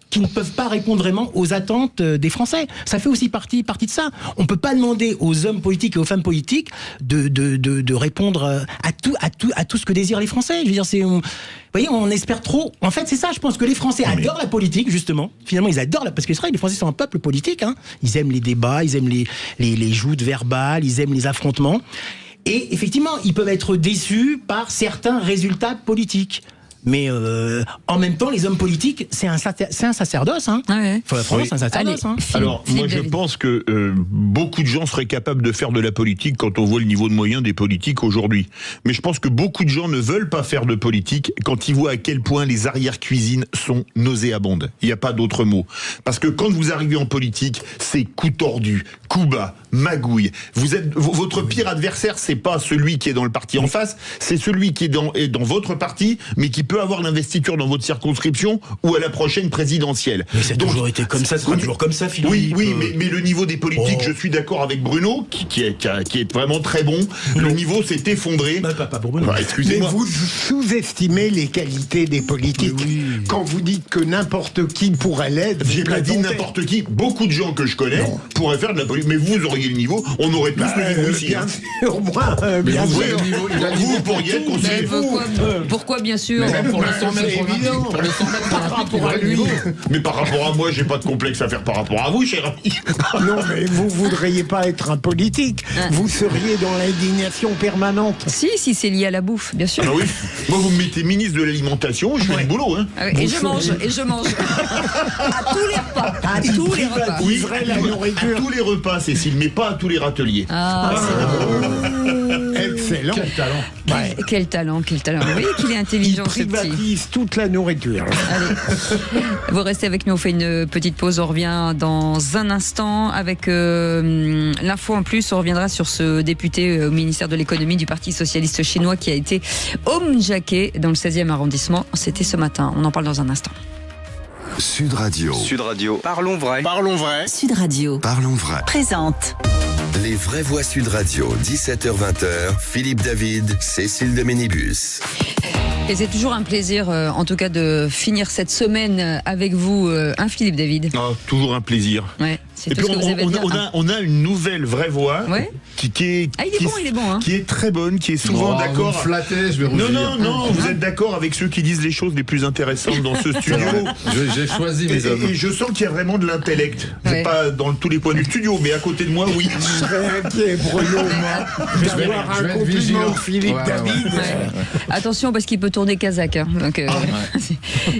qui ne peuvent pas répondre vraiment aux attentes des Français. Ça fait aussi partie de ça. On peut pas demander aux hommes politiques et aux femmes politiques de répondre à tout ce que désirent les Français. Je veux dire, vous voyez, on espère trop. En fait, c'est ça, je pense que les Français adorent la politique, justement. Finalement, ils adorent parce que c'est vrai, les Français sont un peuple politique, hein. Ils aiment les débats, ils aiment les joutes verbales, ils aiment les affrontements. Et effectivement, ils peuvent être déçus par certains résultats politiques. Mais en même temps, les hommes politiques, c'est un sacerdoce. Hein. Ah ouais. Franchement, c'est un sacerdoce. Allez, Alors, moi, je pense que beaucoup de gens seraient capables de faire de la politique quand on voit le niveau de moyens des politiques aujourd'hui. Mais je pense que beaucoup de gens ne veulent pas faire de politique quand ils voient à quel point les arrière-cuisines sont nauséabondes. Il n'y a pas d'autre mot. Parce que quand vous arrivez en politique, c'est coup tordu, coup bas, magouille. Votre pire adversaire, c'est pas celui qui est dans le parti en face, c'est celui qui est dans votre parti, mais qui peut avoir l'investiture dans votre circonscription ou à la prochaine présidentielle. Mais ça a toujours été comme ça, ça sera toujours comme ça, Philippe. Oui, mais le niveau des politiques, je suis d'accord avec Bruno, qui est vraiment très bon. Le niveau s'est effondré. Pas pour Bruno. Excusez-moi. Mais vous sous-estimez les qualités des politiques. Oui. Quand vous dites que n'importe qui pourrait l'être, J'ai pas dit n'importe qui. Beaucoup de gens que je connais pourraient faire de la politique. Mais vous auriez le niveau. On aurait tous le niveau ici. Bien sûr, moi, bien sûr. Vous pourriez être conseiller. Pourquoi bien sûr? Pour le 100 mètres olympique, pour le 100 mètres Par rapport à lui. Mais par rapport à moi, j'ai pas de complexe à faire par rapport à vous, cher ami. Non, mais vous voudriez pas être un politique. Vous seriez dans l'indignation permanente. Si c'est lié à la bouffe, bien sûr. Ah oui. Moi, vous me mettez ministre de l'alimentation, je fais le boulot. Hein. Ah oui, et je mange. À tous les repas. À tous les repas. Oui, la nourriture. à tous les repas, Cécile, mais pas à tous les râteliers. Excellent. Quel talent. Ouais. Quel talent. Vous voyez qu'il est intelligent, Il ce petit. privatise toute la nourriture. Allez, vous restez avec nous, on fait une petite pause, on revient dans un instant avec l'info en plus, on reviendra sur ce député au ministère de l'économie du Parti socialiste chinois qui a été homejacké dans le 16e arrondissement, c'était ce matin, on en parle dans un instant. Sud Radio. Sud Radio. Parlons vrai. Sud Radio Parlons vrai. présente Les vraies voix Sud Radio, 17h-20h, Philippe David, Cécile de Ménibus. Et c'est toujours un plaisir, en tout cas, de finir cette semaine avec vous, Philippe David. Ah, toujours un plaisir. Ouais, c'est Et tout puis ce que vous avez à dire. on a une nouvelle vraie voix qui est il est bon, hein. qui est très bonne, qui est souvent d'accord. Vous me flattez, je vais rougir. Non, vous êtes d'accord avec ceux qui disent les choses les plus intéressantes dans ce studio. J'ai choisi mes hommes. Et je sens qu'il y a vraiment de l'intellect. Ouais. C'est pas dans tous les coins du studio, mais à côté de moi, oui. Je serais inquiet, Bruno, moi, d'avoir un compliment de Philippe David. Attention parce qu'il peut tourner kazakh, hein. Donc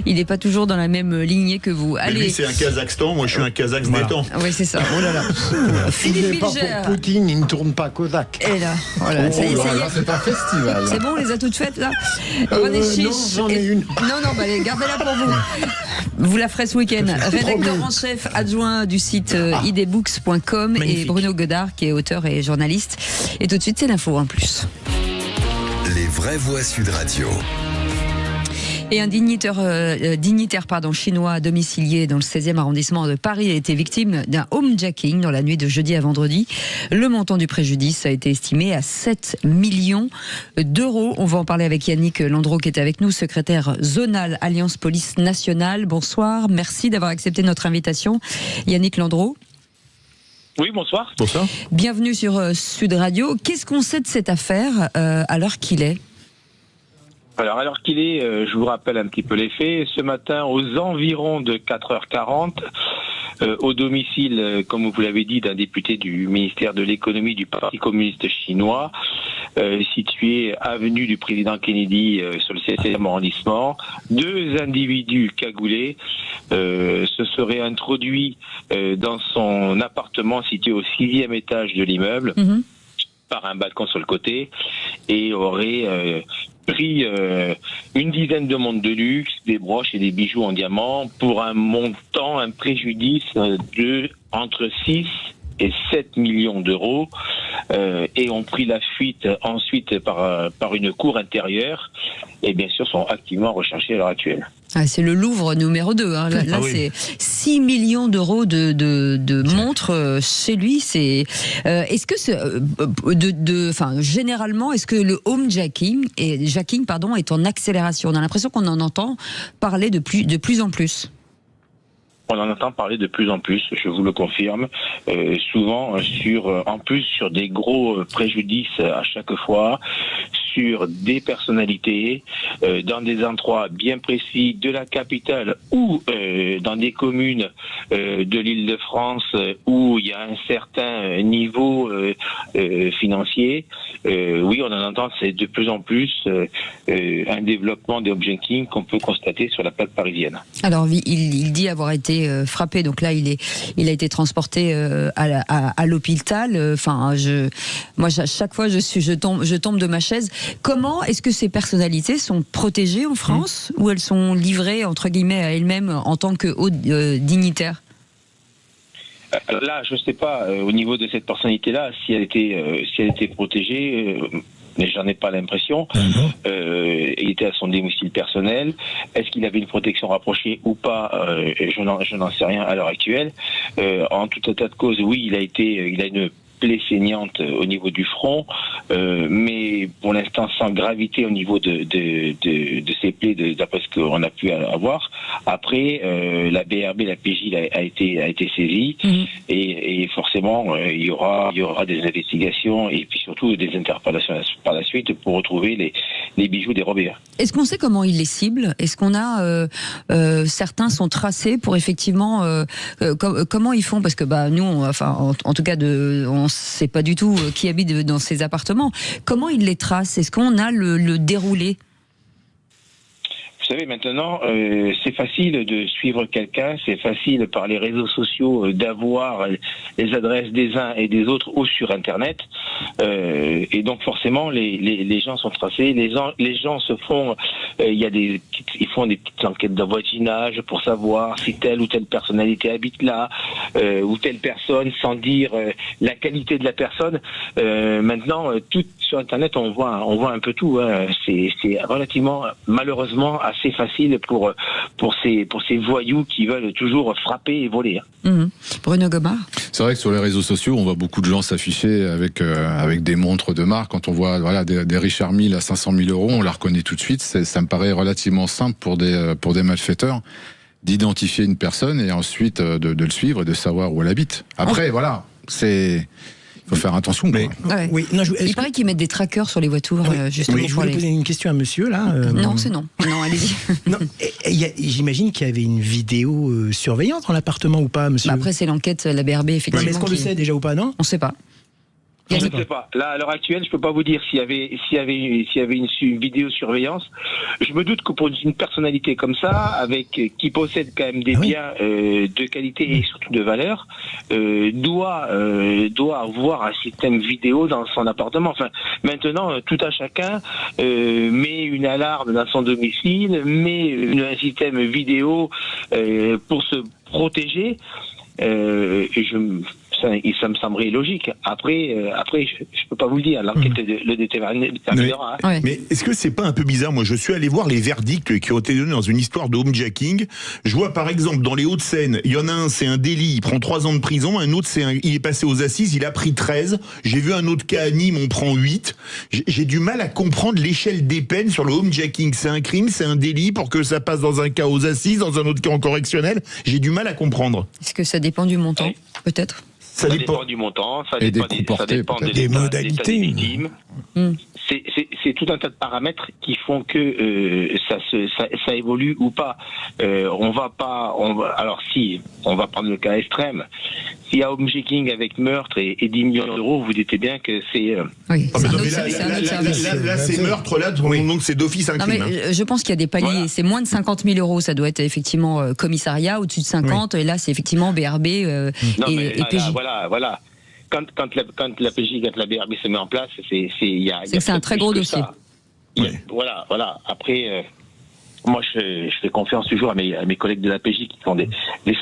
il n'est pas toujours dans la même lignée que vous. Mais Allez. lui, c'est un Kazakhstan, moi je suis un Kazakh détente. Oui, c'est ça. Oh là là. Si Philippe c'est pas Bilger. pour Poutine, il ne tourne pas Kozak. Et là, voilà, ça y est, ça y est. Là, c'est un festival. C'est bon, on les a toutes faites là. René Chiche. non, j'en ai une. Non, bah, allez, gardez-la pour vous. Vous la ferez ce week-end. Rédacteur en chef adjoint du site idbooks.com et Bruno Godard qui est auteur et journaliste. Et tout de suite, c'est l'info en plus. Les vraies voix Sud Radio. Et un dignitaire chinois domicilié dans le 16e arrondissement de Paris a été victime d'un homejacking dans la nuit de jeudi à vendredi. Le montant du préjudice a été estimé à 7 millions d'euros. On va en parler avec Yannick Landreau qui est avec nous, secrétaire zonal Alliance Police Nationale. Bonsoir, merci d'avoir accepté notre invitation. Yannick Landreau. Oui, bonsoir. Bonsoir. Bienvenue sur Sud Radio. Qu'est-ce qu'on sait de cette affaire à l'heure qu'il est ? Alors qu'il est, je vous rappelle un petit peu les faits. Ce matin, aux environs de 4h40, au domicile, comme vous l'avez dit, d'un député du ministère de l'économie du Parti communiste chinois, situé avenue du président Kennedy sur le 16e arrondissement, deux individus cagoulés se seraient introduits dans son appartement situé au 6e étage de l'immeuble, par un balcon sur le côté, et auraient pris une dizaine de montres de luxe, des broches et des bijoux en diamant pour un préjudice de entre 6 et 7 millions d'euros, et ont pris la fuite ensuite par une cour intérieure, et bien sûr sont activement recherchés à l'heure actuelle. Ah, c'est le Louvre numéro 2. Hein. Là, c'est 6 millions d'euros de montres chez lui. Est-ce que généralement, est-ce que le homejacking est en accélération ? On a l'impression qu'on en entend parler de plus en plus. on en entend parler de plus en plus, je vous le confirme, souvent en plus sur des gros préjudices à chaque fois, sur des personnalités, dans des endroits bien précis de la capitale ou dans des communes de l'Île-de-France où il y a un certain niveau financier. Oui, on en entend, c'est de plus en plus un développement des home-jacking qu'on peut constater sur la plaque parisienne. Alors, il dit avoir été frappé, donc là, il a été transporté à l'hôpital. Enfin, moi, chaque fois, je tombe de ma chaise. Comment est-ce que ces personnalités sont protégées en France ou elles sont livrées, entre guillemets, à elles-mêmes en tant que hautes dignitaires? Là, je ne sais pas, au niveau de cette personnalité-là, si elle était protégée, mais j'en ai pas l'impression. Il était à son domicile personnel. Est-ce qu'il avait une protection rapprochée ou pas? Je n'en sais rien à l'heure actuelle. En tout état de cause, oui, il a une plaie saignante au niveau du front, mais pour l'instant sans gravité au niveau de ces plaies, d'après ce qu'on a pu avoir. Après, la BRB, la PJ a été saisie, et forcément il y aura des investigations et puis surtout des interpellations par la suite pour retrouver les bijoux dérobés. Est-ce qu'on sait comment ils les ciblent? Est-ce qu'on a certains sont tracés pour effectivement comment ils font? Parce que nous, en tout cas, on sait pas du tout qui habite dans ces appartements. Comment ils les tracent? Est-ce qu'on a le déroulé? Vous savez, maintenant, c'est facile de suivre quelqu'un, c'est facile par les réseaux sociaux d'avoir les adresses des uns et des autres ou sur Internet. Et donc forcément, les gens sont tracés, les gens se font, ils font des petites enquêtes de voisinage pour savoir si telle ou telle personnalité habite là, ou telle personne, sans dire la qualité de la personne. Maintenant, tout sur Internet, on voit un peu tout. Hein. C'est relativement, malheureusement, assez facile pour ces voyous qui veulent toujours frapper et voler. Bruno Gomard. C'est vrai que sur les réseaux sociaux, on voit beaucoup de gens s'afficher avec des montres de marque. Quand on voit des Richard Mille à 500 000 euros, on la reconnaît tout de suite. Ça me paraît relativement simple pour des malfaiteurs d'identifier une personne et ensuite de le suivre et de savoir où elle habite. Après, voilà, faut faire attention. Mais oui, il paraît qu'ils mettent des trackers sur les voitures, justement. Oui, je voulais poser une question à monsieur, là. Non, c'est non. Non, allez-y. J'imagine qu'il y avait une vidéo surveillante dans l'appartement ou pas, monsieur? Après, c'est l'enquête, la BRB, effectivement. Mais est-ce qu'on le sait déjà ou pas, non? On ne sait pas. Je ne sais pas. Là, à l'heure actuelle, je peux pas vous dire s'il y avait une vidéosurveillance. Je me doute que pour une personnalité comme ça, qui possède quand même des biens de qualité et surtout de valeur, doit avoir un système vidéo dans son appartement. Enfin, maintenant, tout à chacun met une alarme dans son domicile, met un système vidéo pour se protéger. Ça me semblerait logique. Après, je peux pas vous le dire. L'enquête le déterminera. Mais est-ce que c'est pas un peu bizarre? Moi, je suis allé voir les verdicts qui ont été donnés dans une histoire de homejacking. Je vois par exemple dans les Hauts-de-Seine, il y en a un, c'est un délit, il prend 3 ans de prison. Un autre, il est passé aux assises, il a pris 13. J'ai vu un autre cas à Nîmes, on prend 8. J'ai du mal à comprendre l'échelle des peines sur le homejacking. C'est un crime, c'est un délit pour que ça passe dans un cas aux assises, dans un autre cas en correctionnel. J'ai du mal à comprendre. Est-ce que ça dépend du montant, peut-être? Ça dépend du montant, ça dépend des modalités. Victimes. C'est tout un tas de paramètres qui font que ça évolue ou pas. Alors si, on va prendre le cas extrême. S'il y a homejacking avec meurtre et 10 millions d'euros, vous dites bien que c'est... Oui, là, c'est meurtre, là, donc c'est d'office un crime. Mais je pense qu'il y a des paliers. Voilà. C'est moins de 50 000 euros, ça doit être effectivement commissariat, au-dessus de 50, et là c'est effectivement BRB et PJ. Voilà. Quand la PJ, quand la BRB se met en place, c'est un très gros dossier. Voilà. Après, moi, je fais confiance toujours à mes collègues de la PJ qui sont des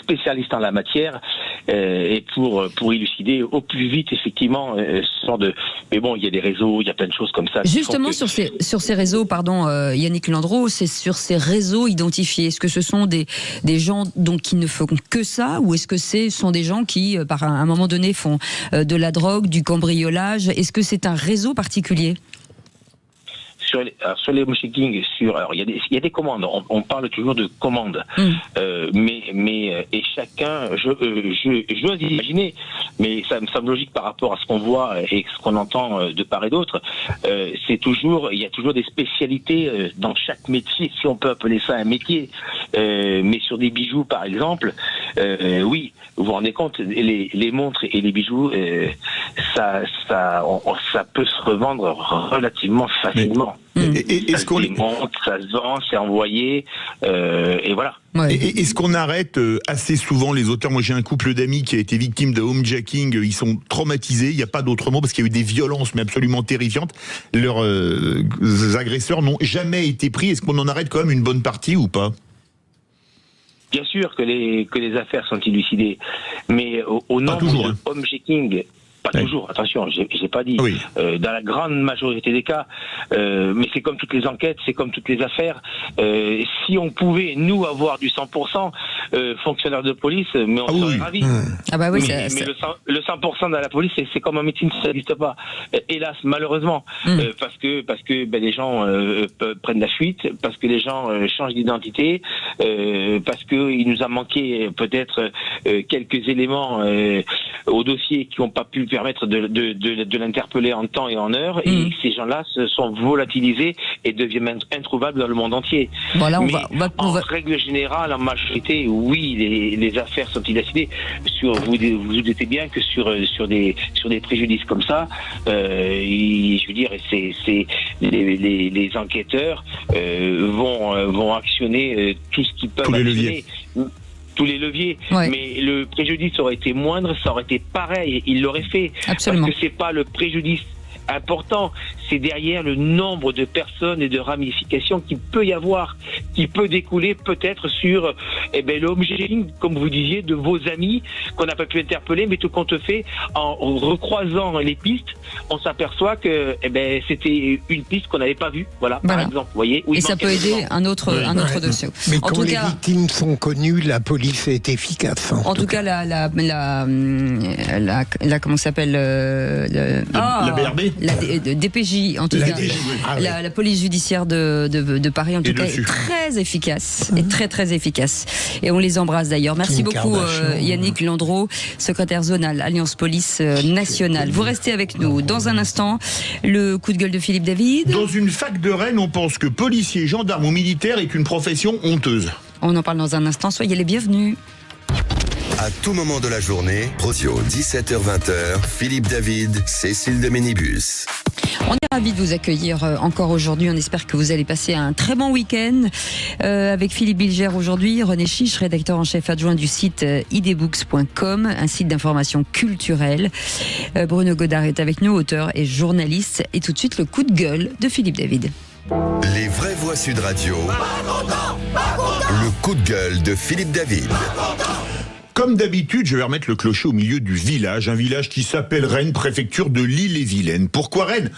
spécialistes en la matière et pour élucider au plus vite effectivement ce genre de. Mais bon, il y a des réseaux, il y a plein de choses comme ça. Justement sur ces réseaux, pardon, Yannick Landreau, c'est sur ces réseaux identifiés. Est-ce que ce sont des gens donc qui ne font que ça, ou est-ce que ce sont des gens qui, par un moment donné, font de la drogue, du cambriolage? Est-ce que c'est un réseau particulier? sur les home checking, alors il y a des commandes. On parle toujours de commandes, mais et chacun, j'ose imaginer, mais ça me semble logique par rapport à ce qu'on voit et ce qu'on entend de part et d'autre. Il y a toujours des spécialités dans chaque métier, si on peut appeler ça un métier. Mais sur des bijoux, par exemple, oui, vous vous rendez compte, les montres et les bijoux, ça peut se revendre relativement facilement. Est-ce qu'on les monte, ça se vend, c'est envoyé, et voilà. Ouais. Est-ce qu'on arrête assez souvent les auteurs? Moi, j'ai un couple d'amis qui a été victime de homejacking. Ils sont traumatisés. Il n'y a pas d'autre mot parce qu'il y a eu des violences, mais absolument terrifiantes. Leurs agresseurs n'ont jamais été pris. Est-ce qu'on en arrête quand même une bonne partie ou pas? Bien sûr que les affaires sont élucidées, mais au nombre de homejacking. Pas toujours, attention, j'ai pas dit. Oui. Dans la grande majorité des cas, mais c'est comme toutes les enquêtes, c'est comme toutes les affaires. Si on pouvait, nous, avoir du 100% fonctionnaires de police, mais on serait ravis. Ah bah oui, mais le 100% dans la police, c'est comme en médecine, ça n'existe pas. Hélas, malheureusement, parce que les gens prennent la fuite, parce que les gens changent d'identité, parce qu'il nous a manqué peut-être quelques éléments au dossier qui n'ont pas pu permettre de l'interpeller en temps et en heure, et ces gens-là se sont volatilisés et deviennent introuvables dans le monde entier. Voilà, en règle générale, en majorité, oui, les affaires sont élucidées. Vous vous doutez bien que sur des préjudices comme ça, je veux dire, les enquêteurs vont actionner tout ce qu'ils peuvent actionner. Tous les leviers, mais le préjudice aurait été moindre, ça aurait été pareil, il l'aurait fait. Absolument. Parce que c'est pas le préjudice important, c'est derrière le nombre de personnes et de ramifications qu'il peut y avoir, qui peut découler peut-être sur le homejacking, comme vous disiez, de vos amis qu'on n'a pas pu interpeller, mais tout compte fait, en recroisant les pistes, on s'aperçoit que c'était une piste qu'on n'avait pas vue, voilà. Par exemple, vous voyez. Et ça peut aider un autre dossier. Mais quand les victimes sont connues, la police est efficace. En tout cas, la comment ça s'appelle la BRB. La DPJ, en tout cas, la police judiciaire de Paris, en tout cas, est très efficace, et très très efficace. Et on les embrasse d'ailleurs. Merci beaucoup Yannick Landreau, secrétaire zonal Alliance Police Nationale. Vous restez avec nous. Dans un instant, le coup de gueule de Philippe David. Dans une fac de Rennes, on pense que policier, gendarme ou militaire est une profession honteuse. On en parle dans un instant. Soyez les bienvenus. À tout moment de la journée, Prozio, 17h-20h, Philippe David, Cécile de Ménibus. On est ravis de vous accueillir encore aujourd'hui. On espère que vous allez passer un très bon week-end avec Philippe Bilger aujourd'hui, René Chiche, rédacteur en chef adjoint du site idbooks.com, un site d'information culturelle. Bruno Godard est avec nous, auteur et journaliste. Et tout de suite, le coup de gueule de Philippe David. Les vraies voix Sud Radio. Le coup de gueule de Philippe David. Comme d'habitude, je vais remettre le clocher au milieu du village, un village qui s'appelle Rennes, préfecture de l'Ille-et-Vilaine. Pourquoi Rennes ?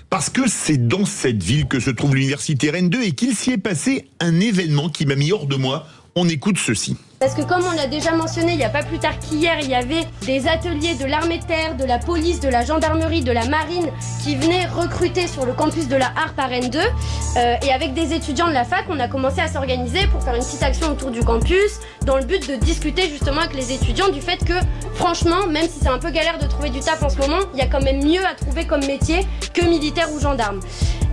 Parce que c'est dans cette ville que se trouve l'université Rennes 2 et qu'il s'y est passé un événement qui m'a mis hors de moi. On écoute ceci. Parce que comme on l'a déjà mentionné, il n'y a pas plus tard qu'hier, il y avait des ateliers de l'armée de terre, de la police, de la gendarmerie, de la marine qui venaient recruter sur le campus de la Harpe à Rennes 2. Et avec des étudiants de la fac, on a commencé à s'organiser pour faire une petite action autour du campus dans le but de discuter justement avec les étudiants du fait que, franchement, même si c'est un peu galère de trouver du taf en ce moment, il y a quand même mieux à trouver comme métier que militaire ou gendarme.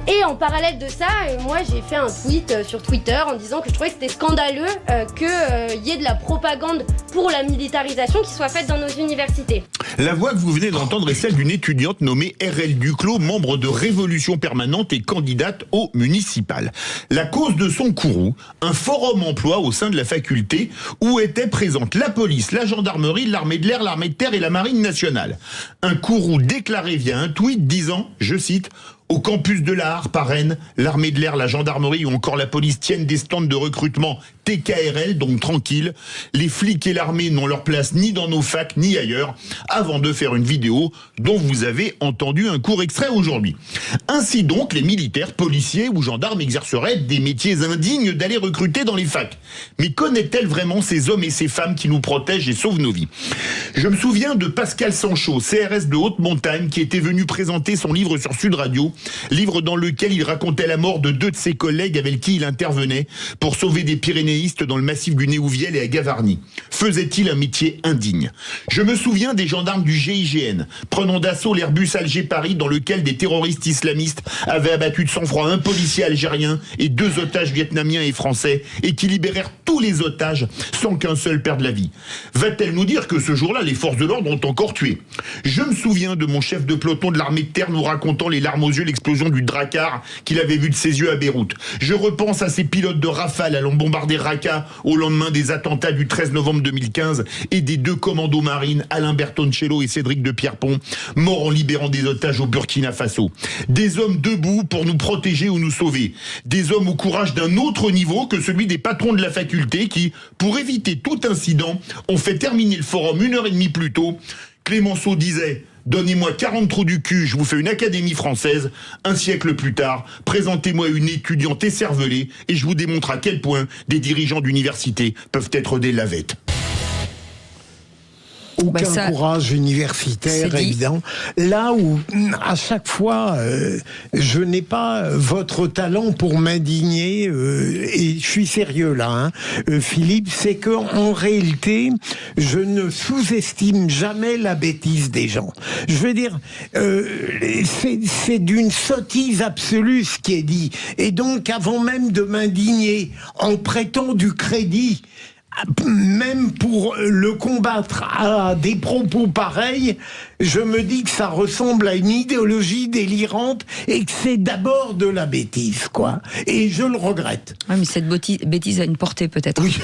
Et en parallèle de ça, moi j'ai fait un tweet sur Twitter en disant que je trouvais que c'était scandaleux qu'il y ait de la propagande pour la militarisation qui soit faite dans nos universités. La voix que vous venez d'entendre est celle d'une étudiante nommée RL Duclos, membre de Révolution Permanente et candidate au municipal. La cause de son courroux, un forum emploi au sein de la faculté où étaient présentes la police, la gendarmerie, l'armée de l'air, l'armée de terre et la marine nationale. Un courroux déclaré via un tweet disant, je cite, au campus de la Harpe à Rennes, l'armée de l'air, la gendarmerie ou encore la police tiennent des stands de recrutement TKRL, donc tranquille. Les flics et l'armée n'ont leur place ni dans nos facs ni ailleurs, avant de faire une vidéo dont vous avez entendu un court extrait aujourd'hui. Ainsi donc, les militaires, policiers ou gendarmes exerceraient des métiers indignes d'aller recruter dans les facs. Mais connaît-elle vraiment ces hommes et ces femmes qui nous protègent et sauvent nos vies? Je me souviens de Pascal Sanchot, CRS de haute montagne, qui était venu présenter son livre sur Sud Radio, livre dans lequel il racontait la mort de 2 de ses collègues avec qui il intervenait pour sauver des pyrénéistes dans le massif du Néouviel et à Gavarnie. Faisait-il un métier indigne? Je me souviens des gendarmes du GIGN, prenant d'assaut l'Airbus Alger-Paris dans lequel des terroristes islamistes avaient abattu de sang-froid un policier algérien et 2 otages vietnamiens et français, et qui libérèrent tous les otages sans qu'un seul perde la vie. Va-t-elle nous dire que ce jour-là, les forces de l'ordre ont encore tué? Je me souviens de mon chef de peloton de l'armée de terre nous racontant les larmes aux yeux l'explosion du Drakkar qu'il avait vu de ses yeux à Beyrouth. Je repense à ces pilotes de Rafale allant bombarder Raqqa au lendemain des attentats du 13 novembre 2015 et des 2 commandos marines, Alain Bertoncello et Cédric de Pierrepont, morts en libérant des otages au Burkina Faso. Des hommes debout pour nous protéger ou nous sauver. Des hommes au courage d'un autre niveau que celui des patrons de la faculté qui, pour éviter tout incident, ont fait terminer le forum 1h30 plus tôt. Clémenceau disait « Donnez-moi 40 trous du cul, je vous fais une académie française. » Un siècle plus tard, présentez-moi une étudiante écervelée et je vous démontre à quel point des dirigeants d'université peuvent être des lavettes. Aucun courage universitaire, évident. Là où, à chaque fois, je n'ai pas votre talent pour m'indigner, et je suis sérieux là, Philippe, c'est qu'en réalité, je ne sous-estime jamais la bêtise des gens. Je veux dire, c'est d'une sottise absolue ce qui est dit. Et donc, avant même de m'indigner en prêtant du crédit, même pour le combattre à des propos pareils, je me dis que ça ressemble à une idéologie délirante et que c'est d'abord de la bêtise, quoi. Et je le regrette. Oui, mais cette bêtise a une portée, peut-être. Oui.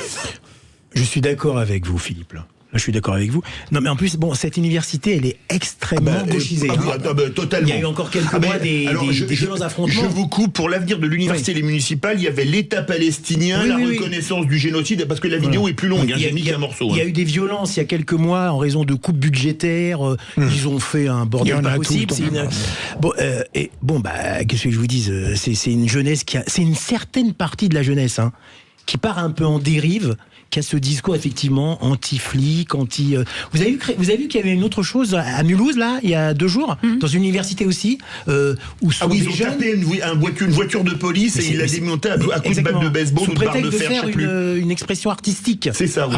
Je suis d'accord avec vous, Philippe, là. Là, je suis d'accord avec vous. Non, mais en plus, bon, cette université, elle est extrêmement gauchisée. Totalement. Il y a eu encore quelques mois des violents affrontements. Je vous coupe, pour l'avenir de l'université et les municipales, il y avait l'État palestinien, la reconnaissance du génocide, parce que la vidéo est plus longue, j'ai mis qu'un morceau. Il y a eu des violences il y a quelques mois en raison de coupes budgétaires. Ils ont fait un bordel pas possible. Qu'est-ce que je vous dise? C'est une jeunesse c'est une certaine partie de la jeunesse, qui part un peu en dérive, qui a ce discours effectivement anti-flic, anti... Vous avez vu qu'il y avait une autre chose à Mulhouse, là, il y a 2 jours, dans une université aussi, où sont ils ont tapé une voiture de police et il l'a démonté à coups de batte de baseball ou de barre de fer, je sais plus. Une expression artistique. C'est ça, oui.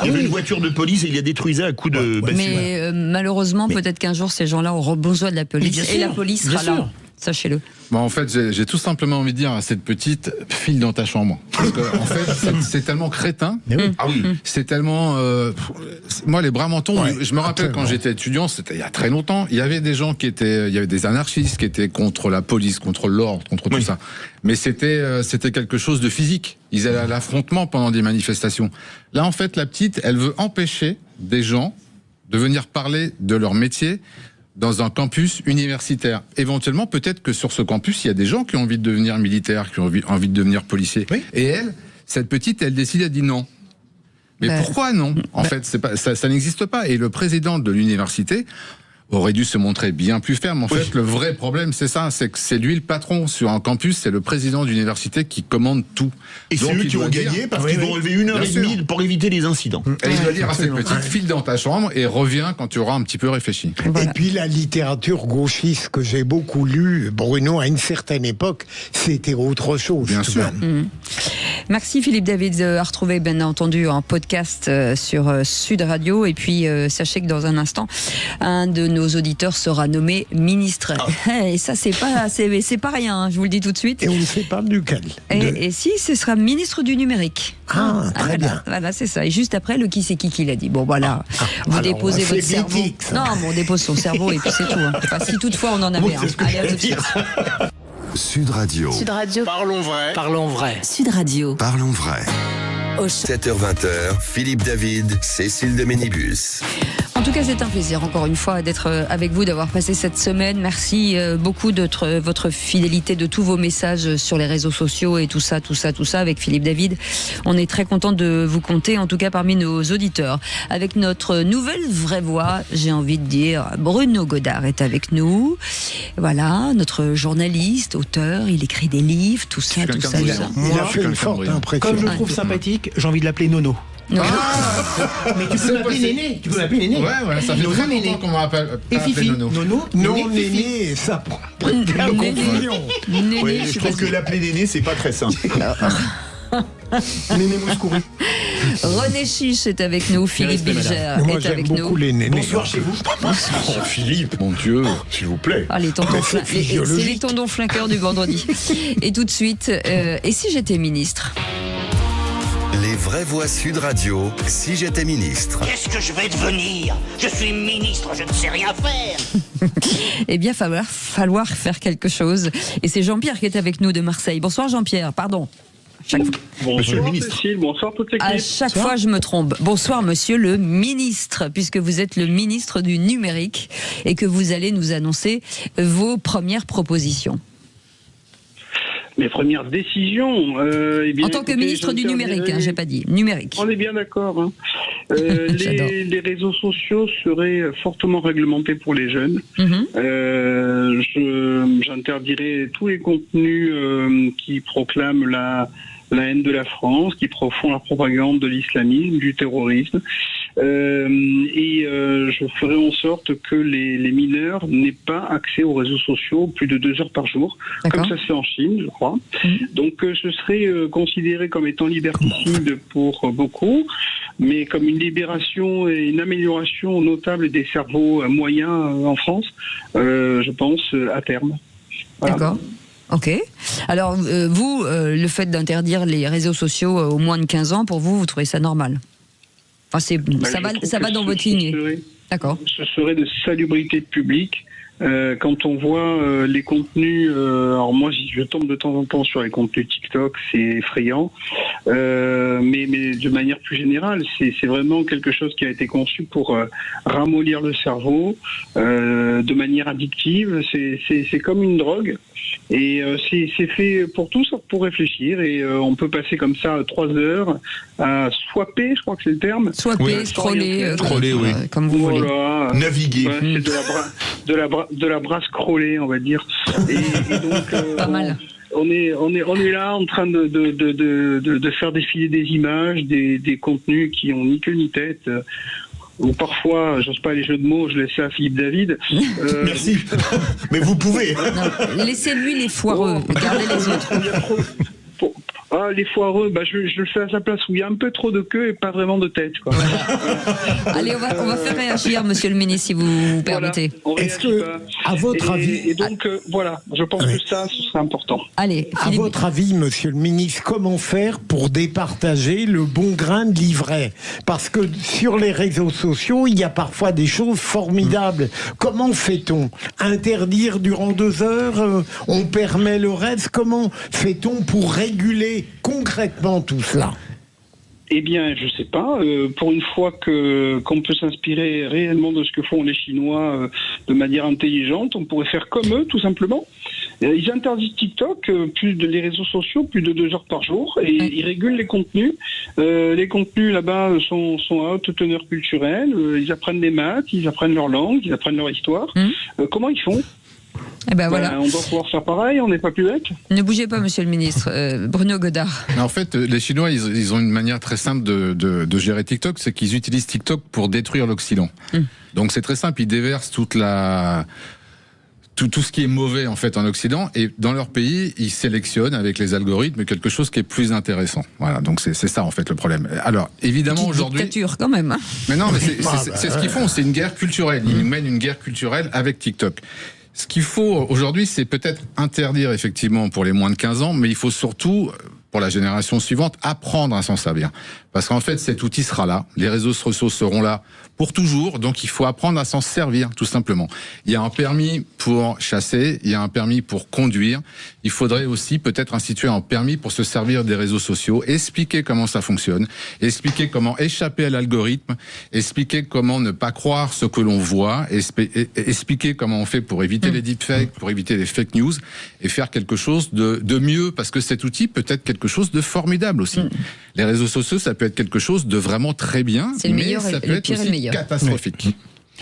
Il y avait une voiture de police et il a détruisé à coups de baseball. Mais malheureusement, peut-être qu'un jour, ces gens-là auront besoin de la police. Et la police sera là. Sachez-le. En fait, j'ai tout simplement envie de dire à cette petite, file dans ta chambre. Parce que, en fait, c'est tellement crétin. C'est tellement... moi, les Bramantons, je me rappelle quand j'étais étudiant, c'était il y a très longtemps, il y avait des gens il y avait des anarchistes qui étaient contre la police, contre l'ordre, contre tout ça. Mais c'était quelque chose de physique. Ils allaient à l'affrontement pendant des manifestations. Là, en fait, la petite, elle veut empêcher des gens de venir parler de leur métier dans un campus universitaire. Éventuellement, peut-être que sur ce campus, il y a des gens qui ont envie de devenir militaires, qui ont envie de devenir policiers. Et elle, cette petite, elle décide, elle dit non. Mais pourquoi non? En fait, ça n'existe pas. Et le président de l'université aurait dû se montrer bien plus ferme. En fait, le vrai problème, c'est ça, c'est que c'est lui le patron. Sur un campus, c'est le président d'université qui commande tout. Et c'est eux qui ont gagné parce qu'ils ont relevé 1h30 pour éviter les incidents. Et il doit dire à cette petite, file dans ta chambre et reviens quand tu auras un petit peu réfléchi. Et puis la littérature gauchiste que j'ai beaucoup lue, Bruno, à une certaine époque, c'était autre chose. Bien sûr. Merci Philippe David, à retrouver bien entendu en podcast sur Sud Radio. Et puis sachez que dans un instant, un de nos auditeurs sera nommé ministre. Et ça, c'est pas rien, je vous le dis tout de suite. Et on ne sait pas duquel. Et si, ce sera ministre du numérique. Très bien. Voilà, c'est ça. Et juste après, le qui c'est qui l'a dit. Bon, voilà. Vous déposez votre cerveau. Non, mais on dépose son cerveau et puis c'est tout. Enfin, si toutefois on en avait un. Allez, à tout de suite. Sud Radio. Sud Radio. Parlons vrai. Parlons vrai. Sud Radio. Parlons vrai. 7h20, Philippe David, Cécile de Ménibus. En tout cas, c'est un plaisir, encore une fois, d'être avec vous, d'avoir passé cette semaine. Merci beaucoup de votre fidélité, de tous vos messages sur les réseaux sociaux et tout ça, avec Philippe David. On est très content de vous compter, en tout cas parmi nos auditeurs. Avec notre nouvelle vraie voix, j'ai envie de dire, Bruno Godard est avec nous. Voilà, notre journaliste, auteur, il écrit des livres, tout ça. Il a fait une forte impression. Comme je le trouve sympathique, j'ai envie de l'appeler Nono. Non. Mais tu peux m'appeler Néné. Ouais, ça fait très longtemps qu'on m'appelle Nono. Non, Néné, ça prend la confusion. Oui, je trouve que l'appeler Néné, c'est pas très simple. Néné Mouskouri. René Chiche est avec nous, Philippe Bilger est avec nous. Bonsoir chez vous. Oh, Philippe, mon Dieu, s'il vous plaît. Ah, c'est les tendons flinqueurs du vendredi. Et tout de suite, et si j'étais ministre? Les vraies voix Sud Radio, si j'étais ministre. Qu'est-ce que je vais devenir? Je suis ministre, je ne sais rien faire. Eh bien, falloir faire quelque chose. Et c'est Jean-Pierre qui est avec nous de Marseille. Bonsoir Jean-Pierre, pardon. Monsieur le ministre. Cécile, bonsoir toute l'équipe. À chaque fois, je me trompe. Bonsoir, monsieur le ministre, puisque vous êtes le ministre du numérique et que vous allez nous annoncer vos premières propositions. Mes premières décisions. En tant que ministre du numérique, j'ai pas dit numérique. On est bien d'accord. Les réseaux sociaux seraient fortement réglementés pour les jeunes. J'interdirais tous les contenus qui proclament la haine de la France, qui font la propagande de l'islamisme, du terrorisme. Je ferai en sorte que les mineurs n'aient pas accès aux réseaux sociaux plus de 2 heures par jour, comme ça se fait en Chine, je crois. Donc ce serait considéré comme étant liberticide pour beaucoup, mais comme une libération et une amélioration notable des cerveaux moyens en France, je pense, à terme. Voilà. D'accord. Ok. Alors, vous, le fait d'interdire les réseaux sociaux aux moins de 15 ans, pour vous, vous trouvez ça normal? Enfin, ça va dans votre lignée. D'accord. Ce serait de salubrité publique. Quand on voit les contenus, alors moi je tombe de temps en temps sur les contenus TikTok, c'est effrayant, mais de manière plus générale, c'est vraiment quelque chose qui a été conçu pour ramollir le cerveau de manière addictive. C'est comme une drogue et c'est fait pour tout sauf pour réfléchir, et on peut passer comme ça 3 heures à swapper, je crois que c'est le terme. Swapper, scroller, oui. Comme vous voulez. Naviguer. Ouais, c'est de la brasse scrollée, on va dire. Et donc, pas mal. On est là en train de faire défiler des images, des contenus qui ont ni queue ni tête. Ou parfois, j'ose pas les jeux de mots, je laisse ça à Philippe David. Merci. Mais vous pouvez. Non, laissez-lui les foireux, gardez les autres. Les foireux, je le fais à sa place où il y a un peu trop de queue et pas vraiment de tête, quoi. Allez, on va faire réagir, monsieur le ministre, si vous permettez. Est-ce que, à votre avis... Et donc, je pense que ça, ce serait important. Allez, à votre avis, monsieur le ministre, comment faire pour départager le bon grain de l'ivraie? Parce que sur les réseaux sociaux, il y a parfois des choses formidables. Comment fait-on? Interdire durant 2 heures? On permet le reste? Comment fait-on pour réguler concrètement tout cela? Eh bien, je sais pas. Pour une fois qu'on peut s'inspirer réellement de ce que font les Chinois de manière intelligente, on pourrait faire comme eux, tout simplement. Ils interdisent TikTok, les réseaux sociaux, plus de 2 heures par jour, et ils régulent les contenus. Les contenus là-bas sont à haute teneur culturelle. Ils apprennent des maths, ils apprennent leur langue, ils apprennent leur histoire. Comment ils font? Eh ben voilà. On doit pouvoir faire pareil, on n'est pas plus bête. Ne bougez pas, monsieur le ministre. Bruno Godard. En fait, les Chinois, ils ont une manière très simple de gérer TikTok, c'est qu'ils utilisent TikTok pour détruire l'Occident. Donc c'est très simple, ils déversent tout ce qui est mauvais en fait en Occident, et dans leur pays, ils sélectionnent avec les algorithmes quelque chose qui est plus intéressant. Voilà, donc c'est ça en fait le problème. Alors évidemment aujourd'hui, dictature quand même. Mais non, mais c'est ce qu'ils font, c'est une guerre culturelle. Ils mènent une guerre culturelle avec TikTok. Ce qu'il faut aujourd'hui, c'est peut-être interdire effectivement pour les moins de 15 ans, mais il faut surtout, pour la génération suivante, apprendre à s'en servir. Parce qu'en fait, cet outil sera là, les réseaux sociaux seront là pour toujours, donc il faut apprendre à s'en servir, tout simplement. Il y a un permis pour chasser, il y a un permis pour conduire. Il faudrait aussi peut-être instituer un permis pour se servir des réseaux sociaux, expliquer comment ça fonctionne, expliquer comment échapper à l'algorithme, expliquer comment ne pas croire ce que l'on voit, expliquer comment on fait pour éviter les deepfakes, pour éviter les fake news, et faire quelque chose de mieux, parce que cet outil peut être quelque chose de formidable aussi. Les réseaux sociaux, ça peut être quelque chose de vraiment très bien, mais ça peut être aussi catastrophique.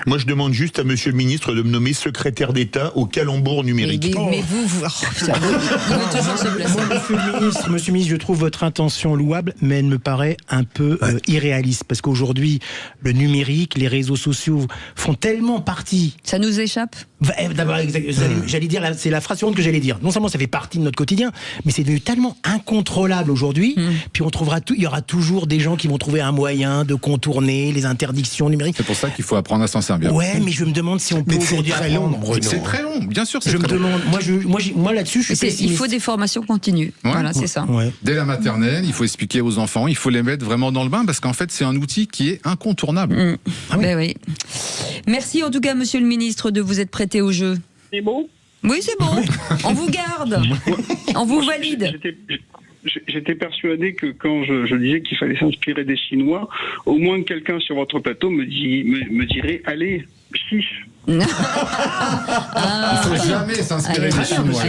Moi, je demande juste à Monsieur le Ministre de me nommer secrétaire d'État au calembour numérique. Mais vous il veut toujours se placer. Moi, Monsieur le Ministre, je trouve votre intention louable, mais elle me paraît un peu irréaliste. Parce qu'aujourd'hui, le numérique, les réseaux sociaux font tellement partie... Ça nous échappe ? D'abord, j'allais dire, c'est la phrase suivante que j'allais dire. Non seulement ça fait partie de notre quotidien, mais c'est devenu tellement incontrôlable aujourd'hui. Puis il y aura toujours des gens qui vont trouver un moyen de contourner les interdictions numériques. C'est pour ça qu'il faut apprendre à s'en servir. Ouais, mais je me demande si on peut aujourd'hui apprendre. C'est très long, bien sûr. Je me demande. Moi là-dessus, je suis pessimiste. Il faut des formations continues. Ouais. Voilà, c'est ça. Ouais. Dès la maternelle, il faut expliquer aux enfants, il faut les mettre vraiment dans le bain, parce qu'en fait, c'est un outil qui est incontournable. Ben oui. Merci en tout cas, Monsieur le Ministre, de vous être prêté au jeu. C'est bon ? Oui, c'est bon. On vous garde. On vous valide. J'étais persuadé que quand je disais qu'il fallait s'inspirer des Chinois, au moins quelqu'un sur votre plateau me dirait « Allez, chiche !» Il ne faut jamais s'inspirer des Chinois.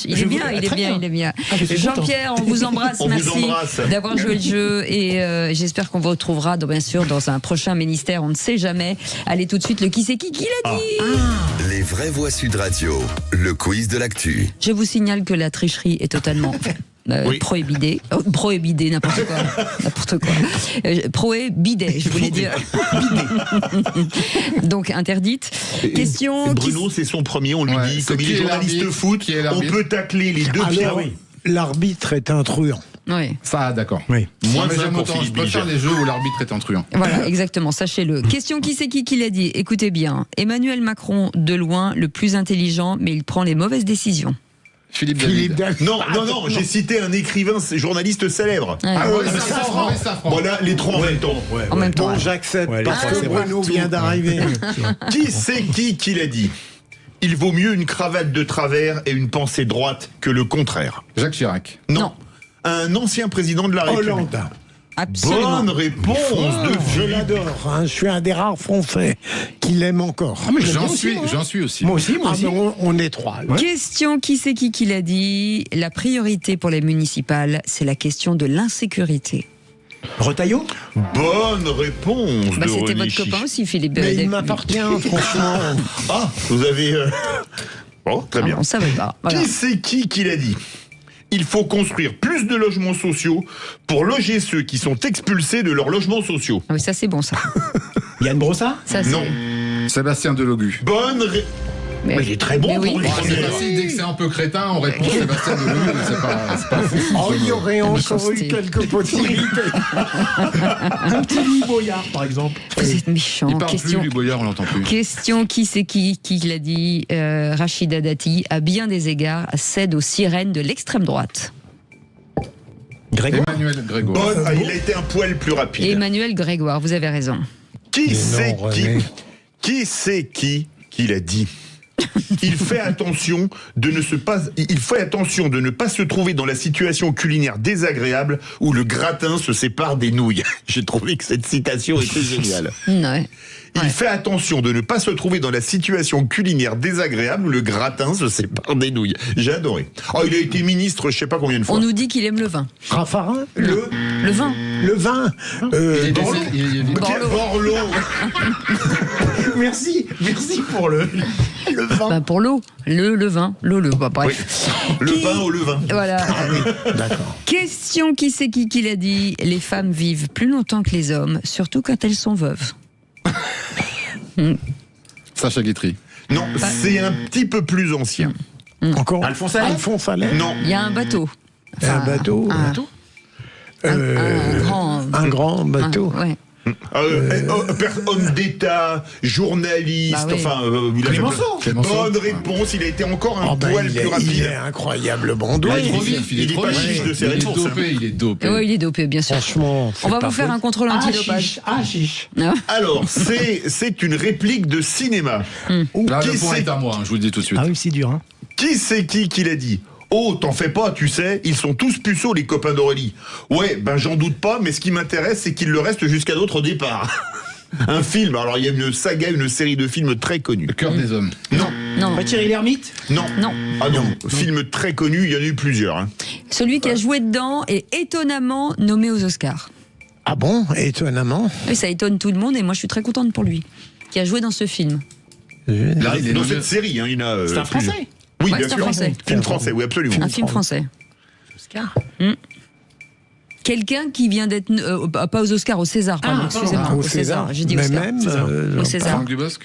Il est bien. Jean-Pierre, on vous embrasse. Merci d'avoir joué le jeu et j'espère qu'on vous retrouvera bien sûr dans un prochain ministère. On ne sait jamais. Allez tout de suite, le qui c'est qui l'a dit. Les vraies voix Sud Radio, le quiz de l'actu. Je vous signale que la tricherie est totalement... prohibidé, n'importe quoi. Prohibidé, je voulais dire. Donc interdite. Question. Bruno, c'est son premier, on lui dit, comme il est journaliste foot, on peut tacler les deux pieds. L'arbitre est un truand. Oui. Ça, d'accord. Oui. Moi, je préfère les jeux où l'arbitre est un truand. Voilà, exactement, sachez-le. Question qui c'est qui l'a dit. Écoutez bien. Emmanuel Macron, de loin, le plus intelligent, mais il prend les mauvaises décisions. Philippe David. Non, j'ai cité un écrivain, journaliste célèbre. Voilà, les trois en même temps. Bon, j'accepte, parce que Bruno vient d'arriver. Qui c'est qui l'a dit ? Il vaut mieux une cravate de travers et une pensée droite que le contraire. Jacques Chirac. Non. Un ancien président de la République. Hollande. Absolument. Bonne réponse de Je l'adore, je suis un des rares Français qui l'aime encore. J'en suis aussi. Moi aussi. On est trois. Question qui c'est qui l'a dit. La priorité pour les municipales, c'est la question de l'insécurité. Retailleau. Bonne réponse de c'était René votre copain aussi, Philippe. Mais il m'appartient, franchement. Ah, vous avez... Bon, très bien. On savait pas. Voilà. Qui c'est qui l'a dit ? Il faut construire plus de logements sociaux pour loger ceux qui sont expulsés de leurs logements sociaux. Ah oui, ça c'est bon ça. Yann Brossard ? Non. Sébastien Delogu. Bonne Mais il est très bon pour lui. C'est facile, dès que c'est un peu crétin, on répond Sébastien Delogu, c'est pas fou. Oh, il y aurait encore eu quelques possibilités. Un petit Louis Boyard, par exemple. Vous êtes méchant. Il parle plus, Louis Boyard, on l'entend plus. Question qui c'est qui l'a dit. Rachida Dati, à bien des égards, cède aux sirènes de l'extrême droite. Grégoire. Emmanuel Grégoire. il a été un poil plus rapide. Emmanuel Grégoire, vous avez raison. Qui c'est qui l'a dit ? Il fait attention de ne pas se trouver dans la situation culinaire désagréable où le gratin se sépare des nouilles. J'ai trouvé que cette citation était géniale. Ouais. Il fait attention de ne pas se trouver dans la situation culinaire désagréable où le gratin se sépare des nouilles. J'ai adoré. Oh, il a été ministre je sais pas combien de fois. On nous dit qu'il aime le vin. Raffarin. Le vin. Le vin. Borloo. Merci pour le vin. Bah pour l'eau. Le vin. L'eau. Bah, bref. Oui. Le pain au levain. Voilà. D'accord. Question qui c'est qui l'a dit. Les femmes vivent plus longtemps que les hommes, surtout quand elles sont veuves. Sacha Guitry. Non, c'est un petit peu plus ancien. Encore Alphonse Allais. Non. Il y a un bateau. Un bateau. Un grand bateau. Ouais. Homme d'État, journaliste, Clémenceau. Bonne réponse, il a été encore un poil plus rapide. Il est incroyablement doué. Il est pas chiche de ses réponses. Il est dopé. Oui, il est dopé, bien sûr. Franchement, on va vous faire un contrôle antidopage. Chiche. Alors, c'est une réplique de cinéma. Là, le point est à moi, je vous le dis tout de suite. Ah oui, c'est dur. Hein. Qui c'est qui l'a dit? Oh, t'en fais pas, tu sais, ils sont tous puceaux, les copains d'Aurélie. Ouais, ben j'en doute pas, mais ce qui m'intéresse, c'est qu'il le reste jusqu'à d'autres départs. Un film, alors il y a une saga, une série de films très connus. Le cœur des hommes. Non. Thierry Lhermitte? Non. Ah non, film très connu, il y en a eu plusieurs. Hein. Celui qui a joué dedans est étonnamment nommé aux Oscars. Ah bon? Étonnamment. Oui, ça étonne tout le monde et moi je suis très contente pour lui. Qui a joué dans ce film. Là, dans cette série, hein, il y en a. C'est un Français? Oui, Ouais, bien c'est un sûr. Français. Film français, oui, absolument. Un film français. Oscar. Quelqu'un qui vient d'être pas aux Oscars, au César, pardon, excusez-moi, au César. J'ai dit Mais Oscar. même au César. Franck Dubosc.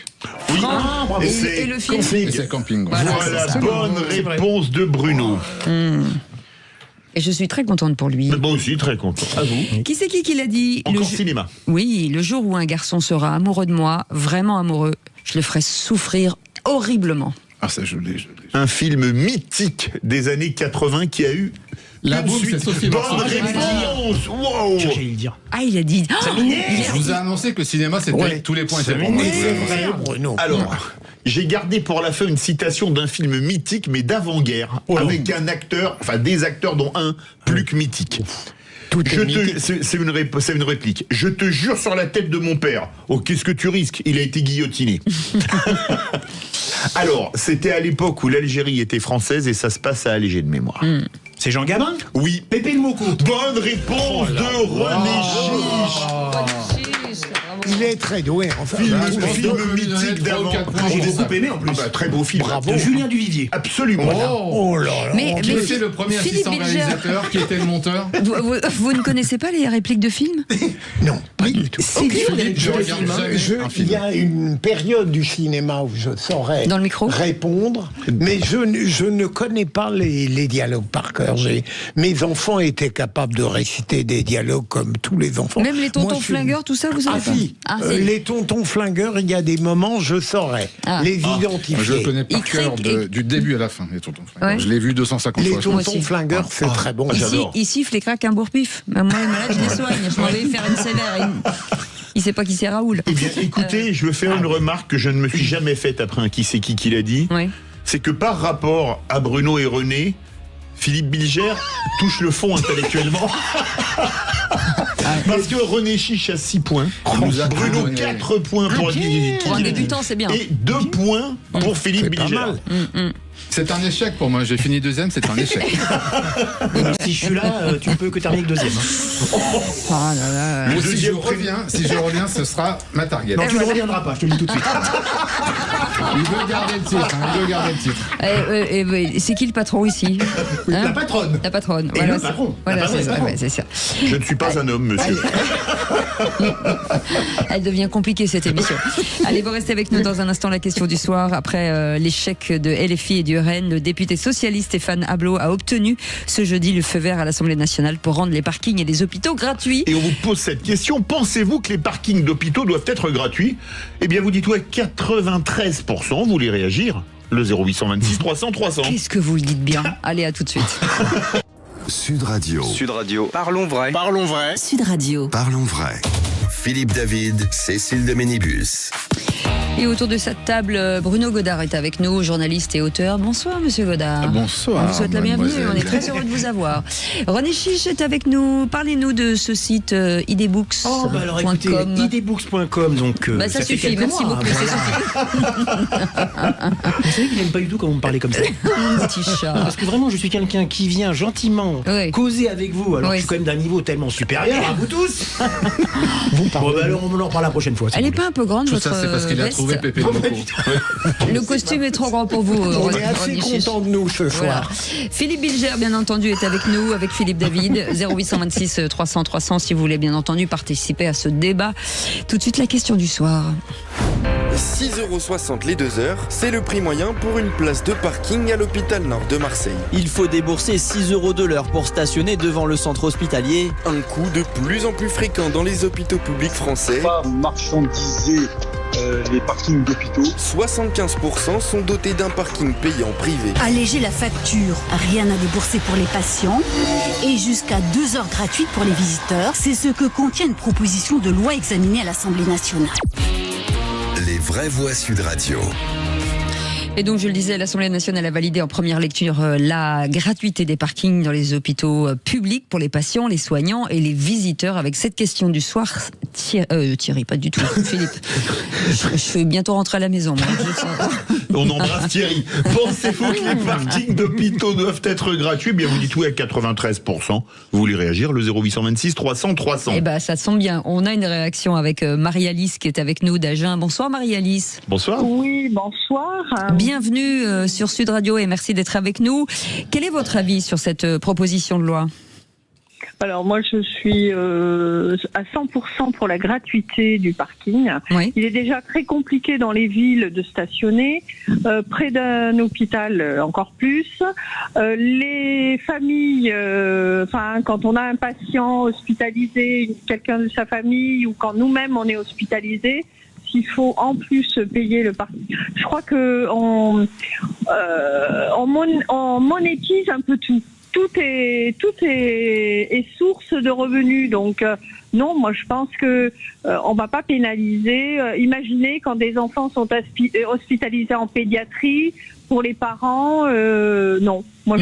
Oui. Franck, et le film. Et c'est Camping. Voilà, bonne réponse de Bruno. Et je suis très contente pour lui. Moi aussi, très content. À vous. Qui c'est qui l'a dit? Encore cinéma. Oui, le jour où un garçon sera amoureux de moi, vraiment amoureux, je le ferai souffrir horriblement. Ah, ça, je l'ai. Un film mythique des années 80 qui a eu La boum, c'est Sophie Marceau. Bonne réponse. Wow. J'allais le dire. Ah, il a dit. Je vous ai annoncé que le cinéma, c'était tous les points étaient pour moi. C'est vrai, Bruno. Alors, j'ai gardé pour la fin une citation d'un film mythique, mais d'avant-guerre, avec un acteur, enfin des acteurs, dont un plus que mythique. C'est une réplique. Je te jure sur la tête de mon père. Oh, qu'est-ce que tu risques? Il a été guillotiné. Alors, c'était à l'époque où l'Algérie était française et ça se passe à Alger de mémoire. C'est Jean Gabin? Oui. Pépé le Moko. Bonne réponse de René Chiche. Il est très doué. Enfin, Film mythique d'avant. J'ai beaucoup aimé en plus. Très beau film. Bravo. De Julien Duvivier. Absolument. Oh là là. Mais Qui était le premier Philippe assistant Bilger, réalisateur? Qui était le monteur? vous ne connaissez pas les répliques de films? Non, pas du tout. C'est dur, Je regarde jamais un film. Il y a une période du cinéma où je saurais Dans le micro répondre, mais je ne connais pas les dialogues par cœur. Mes enfants étaient capables de réciter des dialogues comme tous les enfants. Même les tontons Moi, je suis- flingueurs, tout ça, vous savez pas? Si. Les tontons flingueurs, il y a des moments, je saurais les identifier. Je le connais par Il cœur cric- du début à la fin, les tontons flingueurs. Ouais. Je l'ai vu 250 Les fois. Moi tontons aussi. flingueurs, c'est très bon. Il siffle et craque un bourre-pif. Moi, les malades, je les soigne. Je m'en vais faire une sévère. Il sait pas qui c'est Raoul. Eh bien, écoutez, je veux faire une remarque que je ne me suis jamais faite après un qui c'est qui l'a dit. Oui. C'est que par rapport à Bruno et René, Philippe Bilger touche le fond intellectuellement. Parce que René Chiche a 6 points, Bruno 4 points pour Pour un débutant, c'est bien. et 2 points pour Philippe Bilger. C'est un échec pour moi. J'ai fini deuxième, c'est un échec. Si je suis là, tu peux que terminer que deuxième. Ah là là. Moi, si je reviens, ce sera ma target. Non, tu ne reviendras pas, je te le dis tout de suite. Il veut garder le titre. Il veut garder le titre. C'est qui le patron ici? Hein? La patronne. La patronne. Et Voilà, le patron. Voilà, La patronne, c'est le ça. patron. Ouais, c'est ça. Je ne suis pas un homme, monsieur. Elle devient compliquée cette émission. Allez, vous restez avec nous dans un instant. La question du soir. Après l'échec de LFI et du RN, le député socialiste Stéphane Ablot a obtenu ce jeudi le feu vert à l'Assemblée nationale pour rendre les parkings et les hôpitaux gratuits. Et on vous pose cette question, pensez-vous que les parkings d'hôpitaux doivent être gratuits? Eh bien, vous dites ouais, 93%, vous voulez réagir? Le 0826 300 300. Qu'est-ce que vous le dites bien? Allez, à tout de suite. Sud Radio. Sud Radio. Parlons vrai. Parlons vrai. Sud Radio. Parlons vrai. Philippe David, Cécile de Ménibus. Et autour de cette table, Bruno Godard est avec nous, journaliste et auteur. Bonsoir, monsieur Godard. Bonsoir. On vous souhaite la bienvenue, mademoiselle. on est très heureux de vous avoir. René Chiche est avec nous. Parlez-nous de ce site idbooks.com. Oh, bah alors écoutez, idbooks.com, donc. Bah, ça fait suffit, quelques merci mois, beaucoup, voilà. Vous savez qu'il n'aime pas du tout quand vous me parlez comme ça. Petit chat. Parce que vraiment, je suis quelqu'un qui vient gentiment causer avec vous, alors que je suis quand même d'un niveau tellement supérieur à vous tous. Bon, bah alors on en reparle la prochaine fois. Elle n'est pas un peu grande, Tout votre ça, c'est parce qu'il a veste trouvé Pépé le Moko. Le costume est trop grand pour vous. On est assez contents de nous ce Voilà. soir. Philippe Bilger, bien entendu, est avec nous, avec Philippe David. 0826 300 300, si vous voulez bien entendu participer à ce débat. Tout de suite, la question du soir. 6,60 € les 2 heures, c'est le prix moyen pour une place de parking à l'hôpital Nord de Marseille. Il faut débourser 6 € de l'heure pour stationner devant le centre hospitalier. Un coût de plus en plus fréquent dans les hôpitaux publics français. Pas marchandiser les parkings d'hôpitaux. 75% sont dotés d'un parking payant privé. Alléger la facture, rien à débourser pour les patients et jusqu'à 2 heures gratuites pour les visiteurs. C'est ce que contient une proposition de loi examinée à l'Assemblée nationale. Les vraies voix Sud Radio. Et donc, je le disais, l'Assemblée nationale a validé en première lecture la gratuité des parkings dans les hôpitaux publics pour les patients, les soignants et les visiteurs. Avec cette question du soir, Thierry, pas du tout, Philippe. Je vais bientôt rentrer à la maison. Moi. On embrasse Thierry. Pensez-vous que les parkings d'hôpitaux doivent être gratuits? Bien, vous dites oui à 93%. Vous voulez réagir? Le 0826 300 300. Eh ben, ça tombe bien. On a une réaction avec Marie-Alice qui est avec nous d'Agen. Bonsoir Marie-Alice. Bonsoir. Oui, bonsoir. Bienvenue sur Sud Radio et merci d'être avec nous. Quel est votre avis sur cette proposition de loi ? Alors moi je suis à 100% pour la gratuité du parking. Oui. Il est déjà très compliqué dans les villes de stationner, près d'un hôpital encore plus. Les familles, quand on a un patient hospitalisé, quelqu'un de sa famille ou quand nous-mêmes on est hospitalisé, s'il faut en plus payer le parking. Je crois que on monétise un peu tout. Tout est source de revenus. Donc non, moi je pense que on va pas pénaliser. Imaginez quand des enfants sont hospitalisés en pédiatrie, pour les parents, non. Moi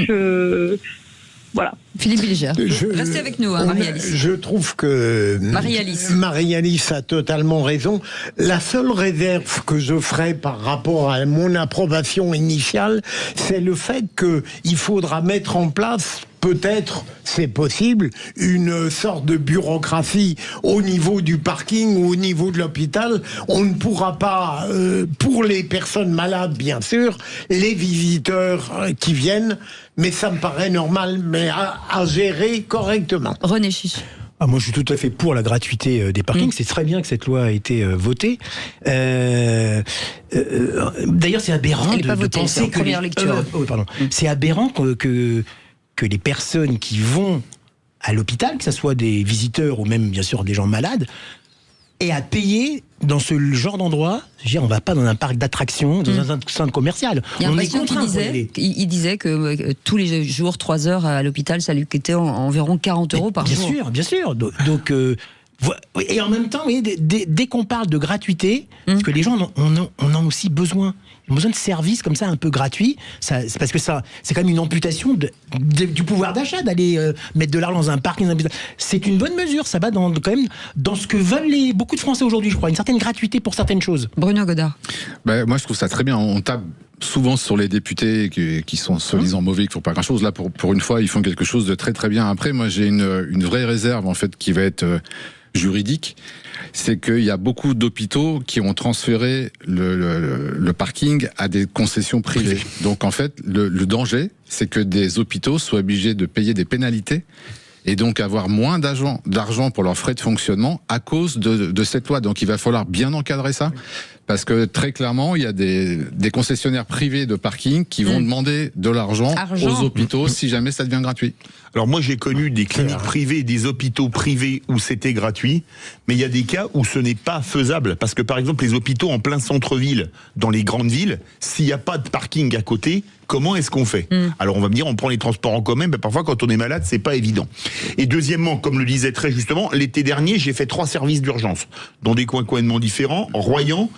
voilà. Philippe Bilger, restez avec nous, Marie-Alice. Je trouve que Marie-Alice a totalement raison. La seule réserve que je ferai par rapport à mon approbation initiale, c'est le fait qu'il faudra mettre en place, peut-être, c'est possible, une sorte de bureaucratie au niveau du parking ou au niveau de l'hôpital. On ne pourra pas, pour les personnes malades, bien sûr, les visiteurs qui viennent, mais ça me paraît normal, mais à gérer correctement. René Chiche. Moi, je suis tout à fait pour la gratuité des parkings. C'est très bien que cette loi a été votée. D'ailleurs, c'est aberrant de penser que première lecture. C'est aberrant que les personnes qui vont à l'hôpital, que ce soit des visiteurs ou même bien sûr des gens malades, aient à payer dans ce genre d'endroit. Je veux dire, on va pas dans un parc d'attractions, dans un centre commercial. Il y a un patient qui disait que tous les jours, 3 heures à l'hôpital, ça lui coûtait environ 40 € par jour. Bien sûr. Donc, et en même temps, dès qu'on parle de gratuité, parce que les gens en ont aussi besoin. Ils ont besoin de services comme ça un peu gratuits. C'est parce que ça, c'est quand même une amputation du pouvoir d'achat d'aller mettre de l'argent dans un parc. C'est une bonne mesure. Ça va quand même dans ce que veulent beaucoup de Français aujourd'hui, je crois. Une certaine gratuité pour certaines choses. Bruno Godard. Moi, je trouve ça très bien. On tape souvent sur les députés qui sont soi-disant mauvais, qui font pas grand-chose. Là, pour une fois, ils font quelque chose de très très bien. Après, moi, j'ai une vraie réserve en fait qui va être juridique, c'est qu'il y a beaucoup d'hôpitaux qui ont transféré le parking à des concessions privées. Donc en fait, le danger, c'est que des hôpitaux soient obligés de payer des pénalités et donc avoir moins d'argent pour leurs frais de fonctionnement à cause de cette loi. Donc il va falloir bien encadrer ça, parce que très clairement, il y a des concessionnaires privés de parking qui vont demander de l'argent aux hôpitaux si jamais ça devient gratuit. Alors moi j'ai connu des cliniques privées, des hôpitaux privés où c'était gratuit, mais il y a des cas où ce n'est pas faisable, parce que par exemple les hôpitaux en plein centre-ville, dans les grandes villes, s'il n'y a pas de parking à côté, comment est-ce qu'on fait? Alors on va me dire, on prend les transports en commun, mais parfois quand on est malade, c'est pas évident. Et deuxièmement, comme le disait très justement, l'été dernier, j'ai fait 3 services d'urgence, dans des coins complètement différents, Royan,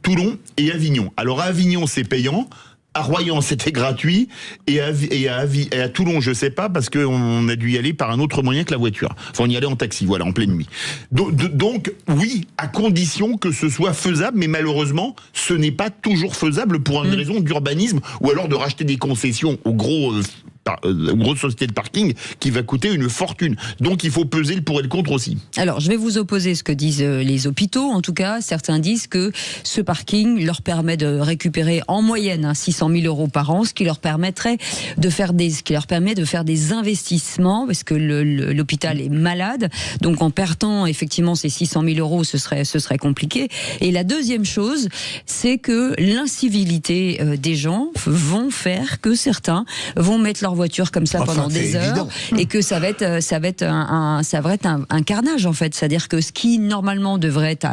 Toulon et Avignon. Alors à Avignon, c'est payant. À Royan, c'était gratuit, et à Toulon, je sais pas, parce qu'on a dû y aller par un autre moyen que la voiture. Enfin, on y allait en taxi, voilà, en pleine nuit. Donc, oui, à condition que ce soit faisable, mais malheureusement, ce n'est pas toujours faisable pour une raison d'urbanisme, ou alors de racheter des concessions aux gros grosse société de parking qui va coûter une fortune. Donc il faut peser le pour et le contre aussi. Alors, je vais vous opposer ce que disent les hôpitaux. En tout cas, certains disent que ce parking leur permet de récupérer en moyenne 600 000 euros par an, ce qui leur permet de faire des investissements, parce que l'hôpital est malade. Donc, en perdant effectivement ces 600 000 euros, ce serait compliqué. Et la deuxième chose, c'est que l'incivilité des gens vont faire que certains vont mettre leur voiture comme ça pendant des heures, et que ça va être un carnage en fait. C'est-à-dire que ce qui normalement devrait être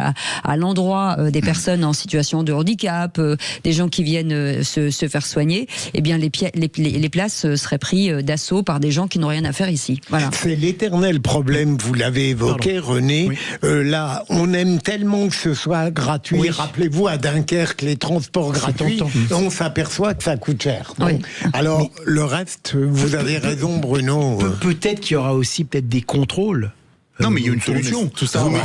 à l'endroit des personnes en situation de handicap, des gens qui viennent se faire soigner, eh bien les places seraient prises d'assaut par des gens qui n'ont rien à faire ici. Voilà. C'est l'éternel problème, vous l'avez évoqué, René. Oui. Là, on aime tellement que ce soit gratuit. Oui. Rappelez-vous, à Dunkerque, les transports gratuits, on s'aperçoit que ça coûte cher. Donc, alors, le reste, vous avez raison, Bruno. Peut-être qu'il y aura aussi des contrôles. Non, mais il y a une solution. Tout ça, mais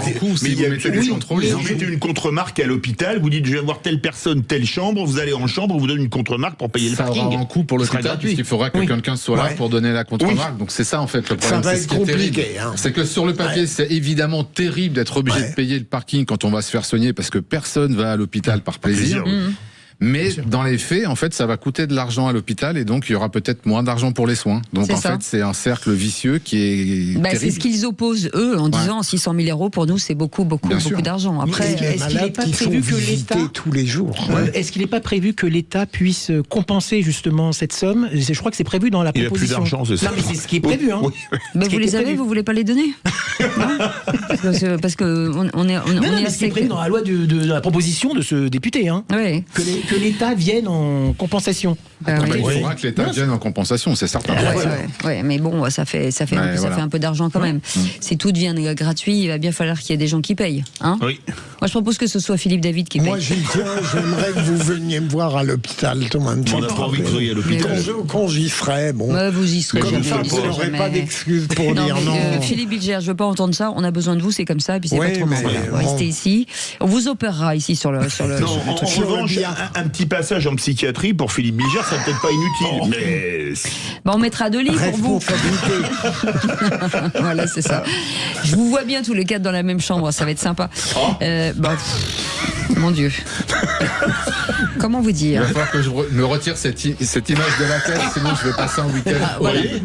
il y a une solution. Vous mettez une contre-marque à l'hôpital, vous dites je vais voir telle personne, telle chambre, vous allez en chambre, on vous donne une contre-marque pour payer le parking. Ça aura un coût pour l'hôpital, puisqu'il faudra que quelqu'un soit là pour donner la contre-marque. Donc c'est ça en fait le problème. Ça va être compliqué. C'est que sur le papier, c'est évidemment terrible d'être obligé de payer le parking quand on va se faire soigner, parce que personne va à l'hôpital par plaisir. Mais dans les faits, en fait, ça va coûter de l'argent à l'hopital, et donc il y aura peut-être moins d'argent pour les soins. Donc en fait, c'est un cercle vicieux qui est terrible. C'est ce qu'ils opposent eux en disant 600 000 euros pour nous, c'est beaucoup d'argent. Après, est-ce qu'il n'est pas prévu que l'État tous les jours Est-ce qu'il n'est pas prévu que l'État puisse compenser justement cette somme? Je crois que c'est prévu dans la proposition. Il n'y a plus d'argent, c'est ça. Non, mais c'est ce qui est prévu. Hein. Mais vous les avez, vous voulez pas les donner? Parce que on est assez. C'est prévu dans la loi de la proposition de ce député. Hein. Oui. Que l'État vienne en compensation. Il faudra que l'État vienne en compensation, c'est certain. Ouais, mais bon, ça fait un peu d'argent quand même. Si tout devient gratuit, il va bien falloir qu'il y ait des gens qui payent. Hein. Oui. Moi, je propose que ce soit Philippe David qui paye. Moi, j'aimerais que vous veniez me voir à l'hôpital. On n'a pas envie que vous soyez à l'hôpital. Quand j'y serai, bon. Vous y serez. Comme ça, vous n'aurez pas d'excuses pour dire non. Philippe Bilger, je veux pas entendre ça. On a besoin de vous, c'est comme ça. Et puis c'est pas trop mal. Restez ici. On vous opérera ici sur le. En revanche, un petit passage en psychiatrie pour Philippe Bilger, ça peut-être pas inutile. Mais on mettra 2 lits pour vous. Voilà, c'est ça. Je vous vois bien tous les 4 dans la même chambre, ça va être sympa. Mon Dieu. Comment vous dire? Il va falloir que je me retire cette image de la tête, sinon je vais passer un week-end.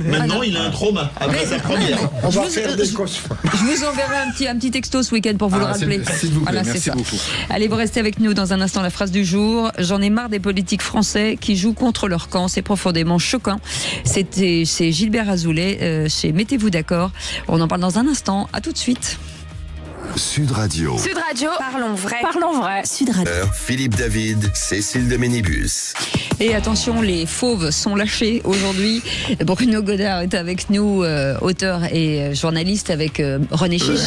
Maintenant, il a un trauma après sa première. On va faire des cauchemars. Je vous enverrai un petit texto ce week-end pour vous le rappeler. S'il vous plaît, merci beaucoup. Allez, vous restez avec nous dans un instant. La phrase du jour: j'en ai marre des politiques français qui jouent contre leur camp. C'est profondément choquant. C'est Gilbert Azoulay chez Mettez-vous d'accord. On en parle dans un instant. À tout de suite. Sud Radio. Sud Radio. Parlons vrai. Parlons vrai. Sud Radio. Philippe David, Cécile de Ménibus. Et attention, les fauves sont lâchés aujourd'hui. Bruno Godard est avec nous, auteur et journaliste, avec René Chiche.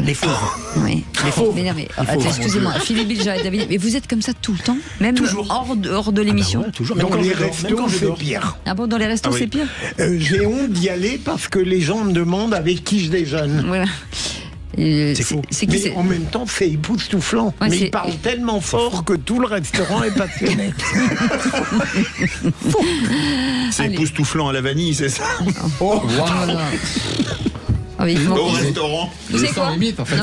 Les fauves. Oui. Les fauves. Mais excusez-moi, Philippe Bilger et David, mais vous êtes comme ça tout le temps, même hors de l'émission. Toujours. Dans les restos, c'est pire. Ah bon, dans les restos, c'est pire. J'ai honte d'y aller parce que les gens me demandent avec qui je déjeune. Voilà. C'est faux. Mais en même temps, c'est époustouflant. Mais il parle tellement fort que tout le restaurant est passionné. C'est époustouflant à la vanille, c'est ça? Au restaurant. Vous savez quoi? Limite, en fait,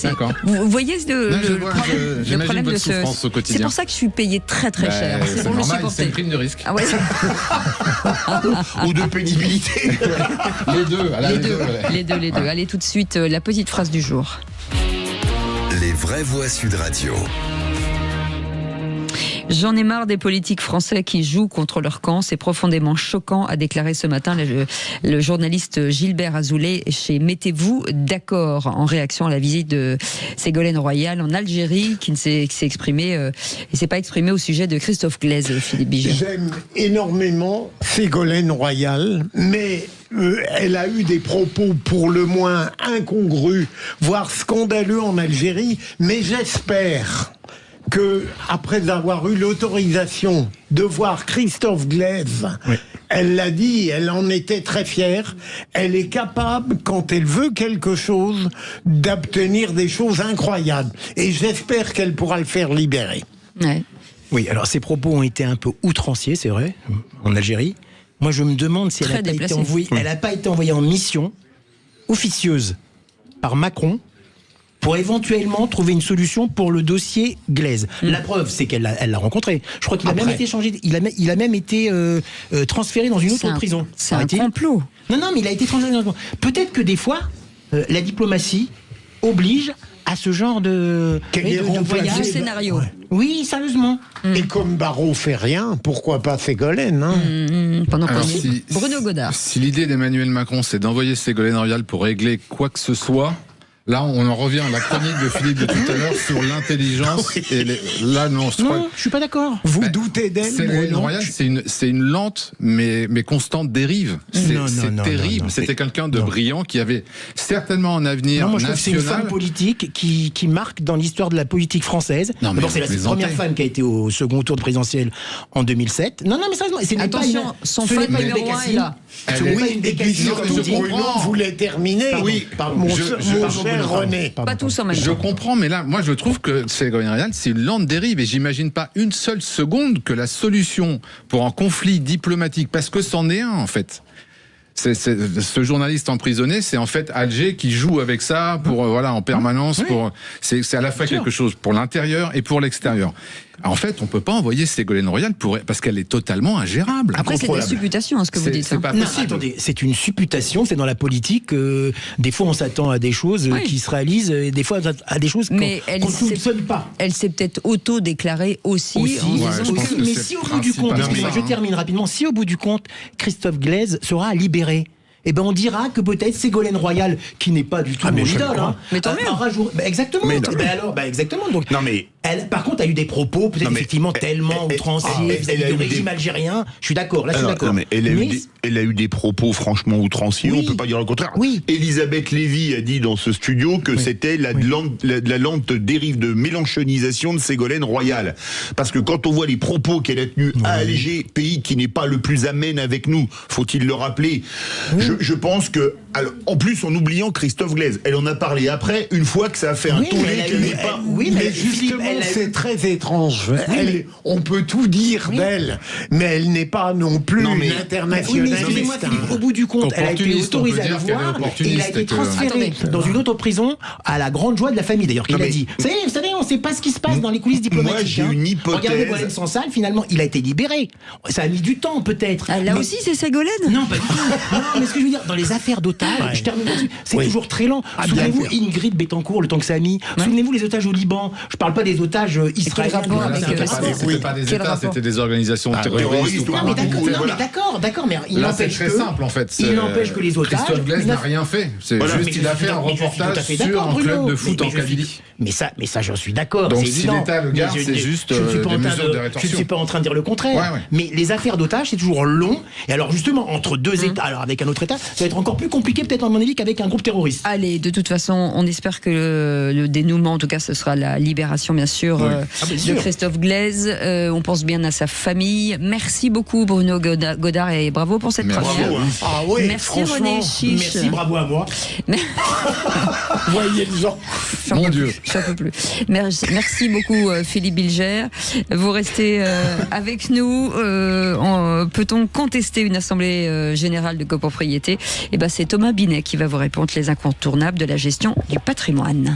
D'accord. Vous voyez le problème de ce. C'est pour ça que je suis payé très très cher. C'est pour le supporter. C'est une prime de risque. Ah ouais. Ou de pénibilité. Les deux. Allez, tout de suite, la petite phrase du jour. Les vraies voix Sud Radio. J'en ai marre des politiques français qui jouent contre leur camp. C'est profondément choquant, a déclaré ce matin le journaliste Gilbert Azoulay chez Mettez-vous d'accord, en réaction à la visite de Ségolène Royal en Algérie, qui s'est exprimé, il s'est pas exprimé au sujet de Christophe Glaise, Philippe Bilger. J'aime énormément Ségolène Royal, mais elle a eu des propos pour le moins incongrus, voire scandaleux en Algérie, mais j'espère que, après avoir eu l'autorisation de voir Christophe Glaise, elle l'a dit, elle en était très fière, elle est capable, quand elle veut quelque chose, d'obtenir des choses incroyables. Et j'espère qu'elle pourra le faire libérer. Ouais. Oui, alors ces propos ont été un peu outranciers, c'est vrai, en Algérie. Moi, je me demande si elle n'a pas été envoyée en mission officieuse par Macron pour éventuellement trouver une solution pour le dossier Glaise. La preuve, c'est qu'elle l'a rencontré. Je crois qu'il a même été changé, il a même été transféré dans une autre prison. C'est un complot. Non, mais il a été transféré dans une autre prison. Peut-être que des fois, la diplomatie oblige à ce genre de voyage. Ce scénario. Ouais. Oui, sérieusement. Et comme Barrot fait rien, pourquoi pas Ségolène pendant Bruno Godard. Si l'idée d'Emmanuel Macron, c'est d'envoyer Ségolène Royal pour régler quoi que ce soit, là, on en revient à la chronique de Philippe de tout à l'heure sur l'intelligence. Et là, non, je suis pas d'accord. Vous doutez d'elle? Ségolène Royal, c'est une lente mais constante dérive. C'est terrible. C'était quelqu'un de brillant qui avait certainement un avenir moi, je trouve national. que c'est une femme politique qui marque dans l'histoire de la politique française. D'abord, c'est la première femme qui a été au second tour de présidentiel en 2007. Non, mais sérieusement, attention, son fan numéro 1 est là. Et puis surtout, Bruno voulait terminer. Oui, mon cher René. Pas tous en même temps. Je comprends, mais là, moi, je trouve que Ségolène Royal, c'est une lente dérive, et j'imagine pas une seule seconde que la solution pour un conflit diplomatique, parce que c'en est un, en fait. Ce journaliste emprisonné, c'est en fait Alger qui joue avec ça pour en permanence. C'est à la fois quelque chose pour l'intérieur et pour l'extérieur. En fait, on peut pas envoyer Ségolène Royal parce qu'elle est totalement ingérable. Après, c'est des supputations, ce que vous dites. C'est pas possible. Attendez, c'est une supputation. C'est dans la politique. Des fois, on s'attend à des choses qui se réalisent, et des fois à des choses qu'on ne soupçonne pas. Elle s'est peut-être auto-déclarée aussi. Mais si au bout du compte, je termine rapidement, si au bout du compte, Christophe Glaise sera libéré, on dira que peut-être Ségolène Royal, qui n'est pas du tout mon idole, mais tant mieux. Exactement. Exactement. Donc, elle, par contre, a eu des propos peut-être effectivement tellement outranciers du régime algérien. Je suis d'accord. Là, je suis d'accord. Elle a eu des propos franchement outranciers. On peut pas dire le contraire. Elisabeth Lévy a dit dans ce studio que c'était la lente dérive de mélenchonisation de Ségolène Royal. Parce que quand on voit les propos qu'elle a tenus à Alger, pays qui n'est pas le plus amène avec nous, faut-il le rappeler. Je pense que, alors, en plus en oubliant Christophe Glaise, elle en a parlé après, une fois que ça a fait un tollé qu'elle n'est pas. Mais justement, c'est très étrange. On peut tout dire d'elle, mais elle n'est pas non plus une internationaliste. Excusez-moi, Philippe, au bout du compte, elle a été autorisée à le voir et il a été transféré dans une autre prison à la grande joie de la famille, d'ailleurs, qu'il a dit. Vous savez, on ne sait pas ce qui se passe dans les coulisses diplomatiques. Moi, j'ai une hypothèse. Regardez Walem Sansal, finalement, il a été libéré. Ça a mis du temps, peut-être. Là aussi, c'est Ségolène? Non, pas du tout. Non, mais ce que je veux dire, dans les affaires d'otages, je termine là-dessus, c'est toujours très lent. Souvenez-vous Ingrid Betancourt, le temps que ça a mis. Souvenez-vous les otages au Liban. Je parle pas des otages israéliens. C'était pas des États, c'était des organisations terroristes. Non, mais d'accord, mais il n'empêche que... C'est très simple, en fait. Il n'empêche que les otages... Christophe Glaise n'a rien fait. C'est juste qu'il a fait un reportage sur un club de foot en Kabylie. Mais ça, j'en suis d'accord. Donc si l'État le garde, c'est juste des mesures de rétorsion. Je ne suis pas en train de dire le contraire. Mais les affaires d'otages, c'est toujours long. Et alors justement, entre deux États, alors avec un autre État, ça va être encore plus compliqué peut-être à mon avis qu'avec un groupe terroriste. Allez, de toute façon, on espère que le dénouement, en tout cas, ce sera la libération, bien sûr, de Christophe Glaise. On pense bien à sa famille. Merci beaucoup, Bruno Godard, et bravo pour cette première. Merci René Chiche. Merci, bravo à moi. Voyez le genre. Mon Dieu. J'en peux plus. Merci beaucoup, Philippe Bilger. Vous restez avec nous. Peut-on contester une assemblée générale de copropriété? C'est Thomas Binet qui va vous répondre, les incontournables de la gestion du patrimoine.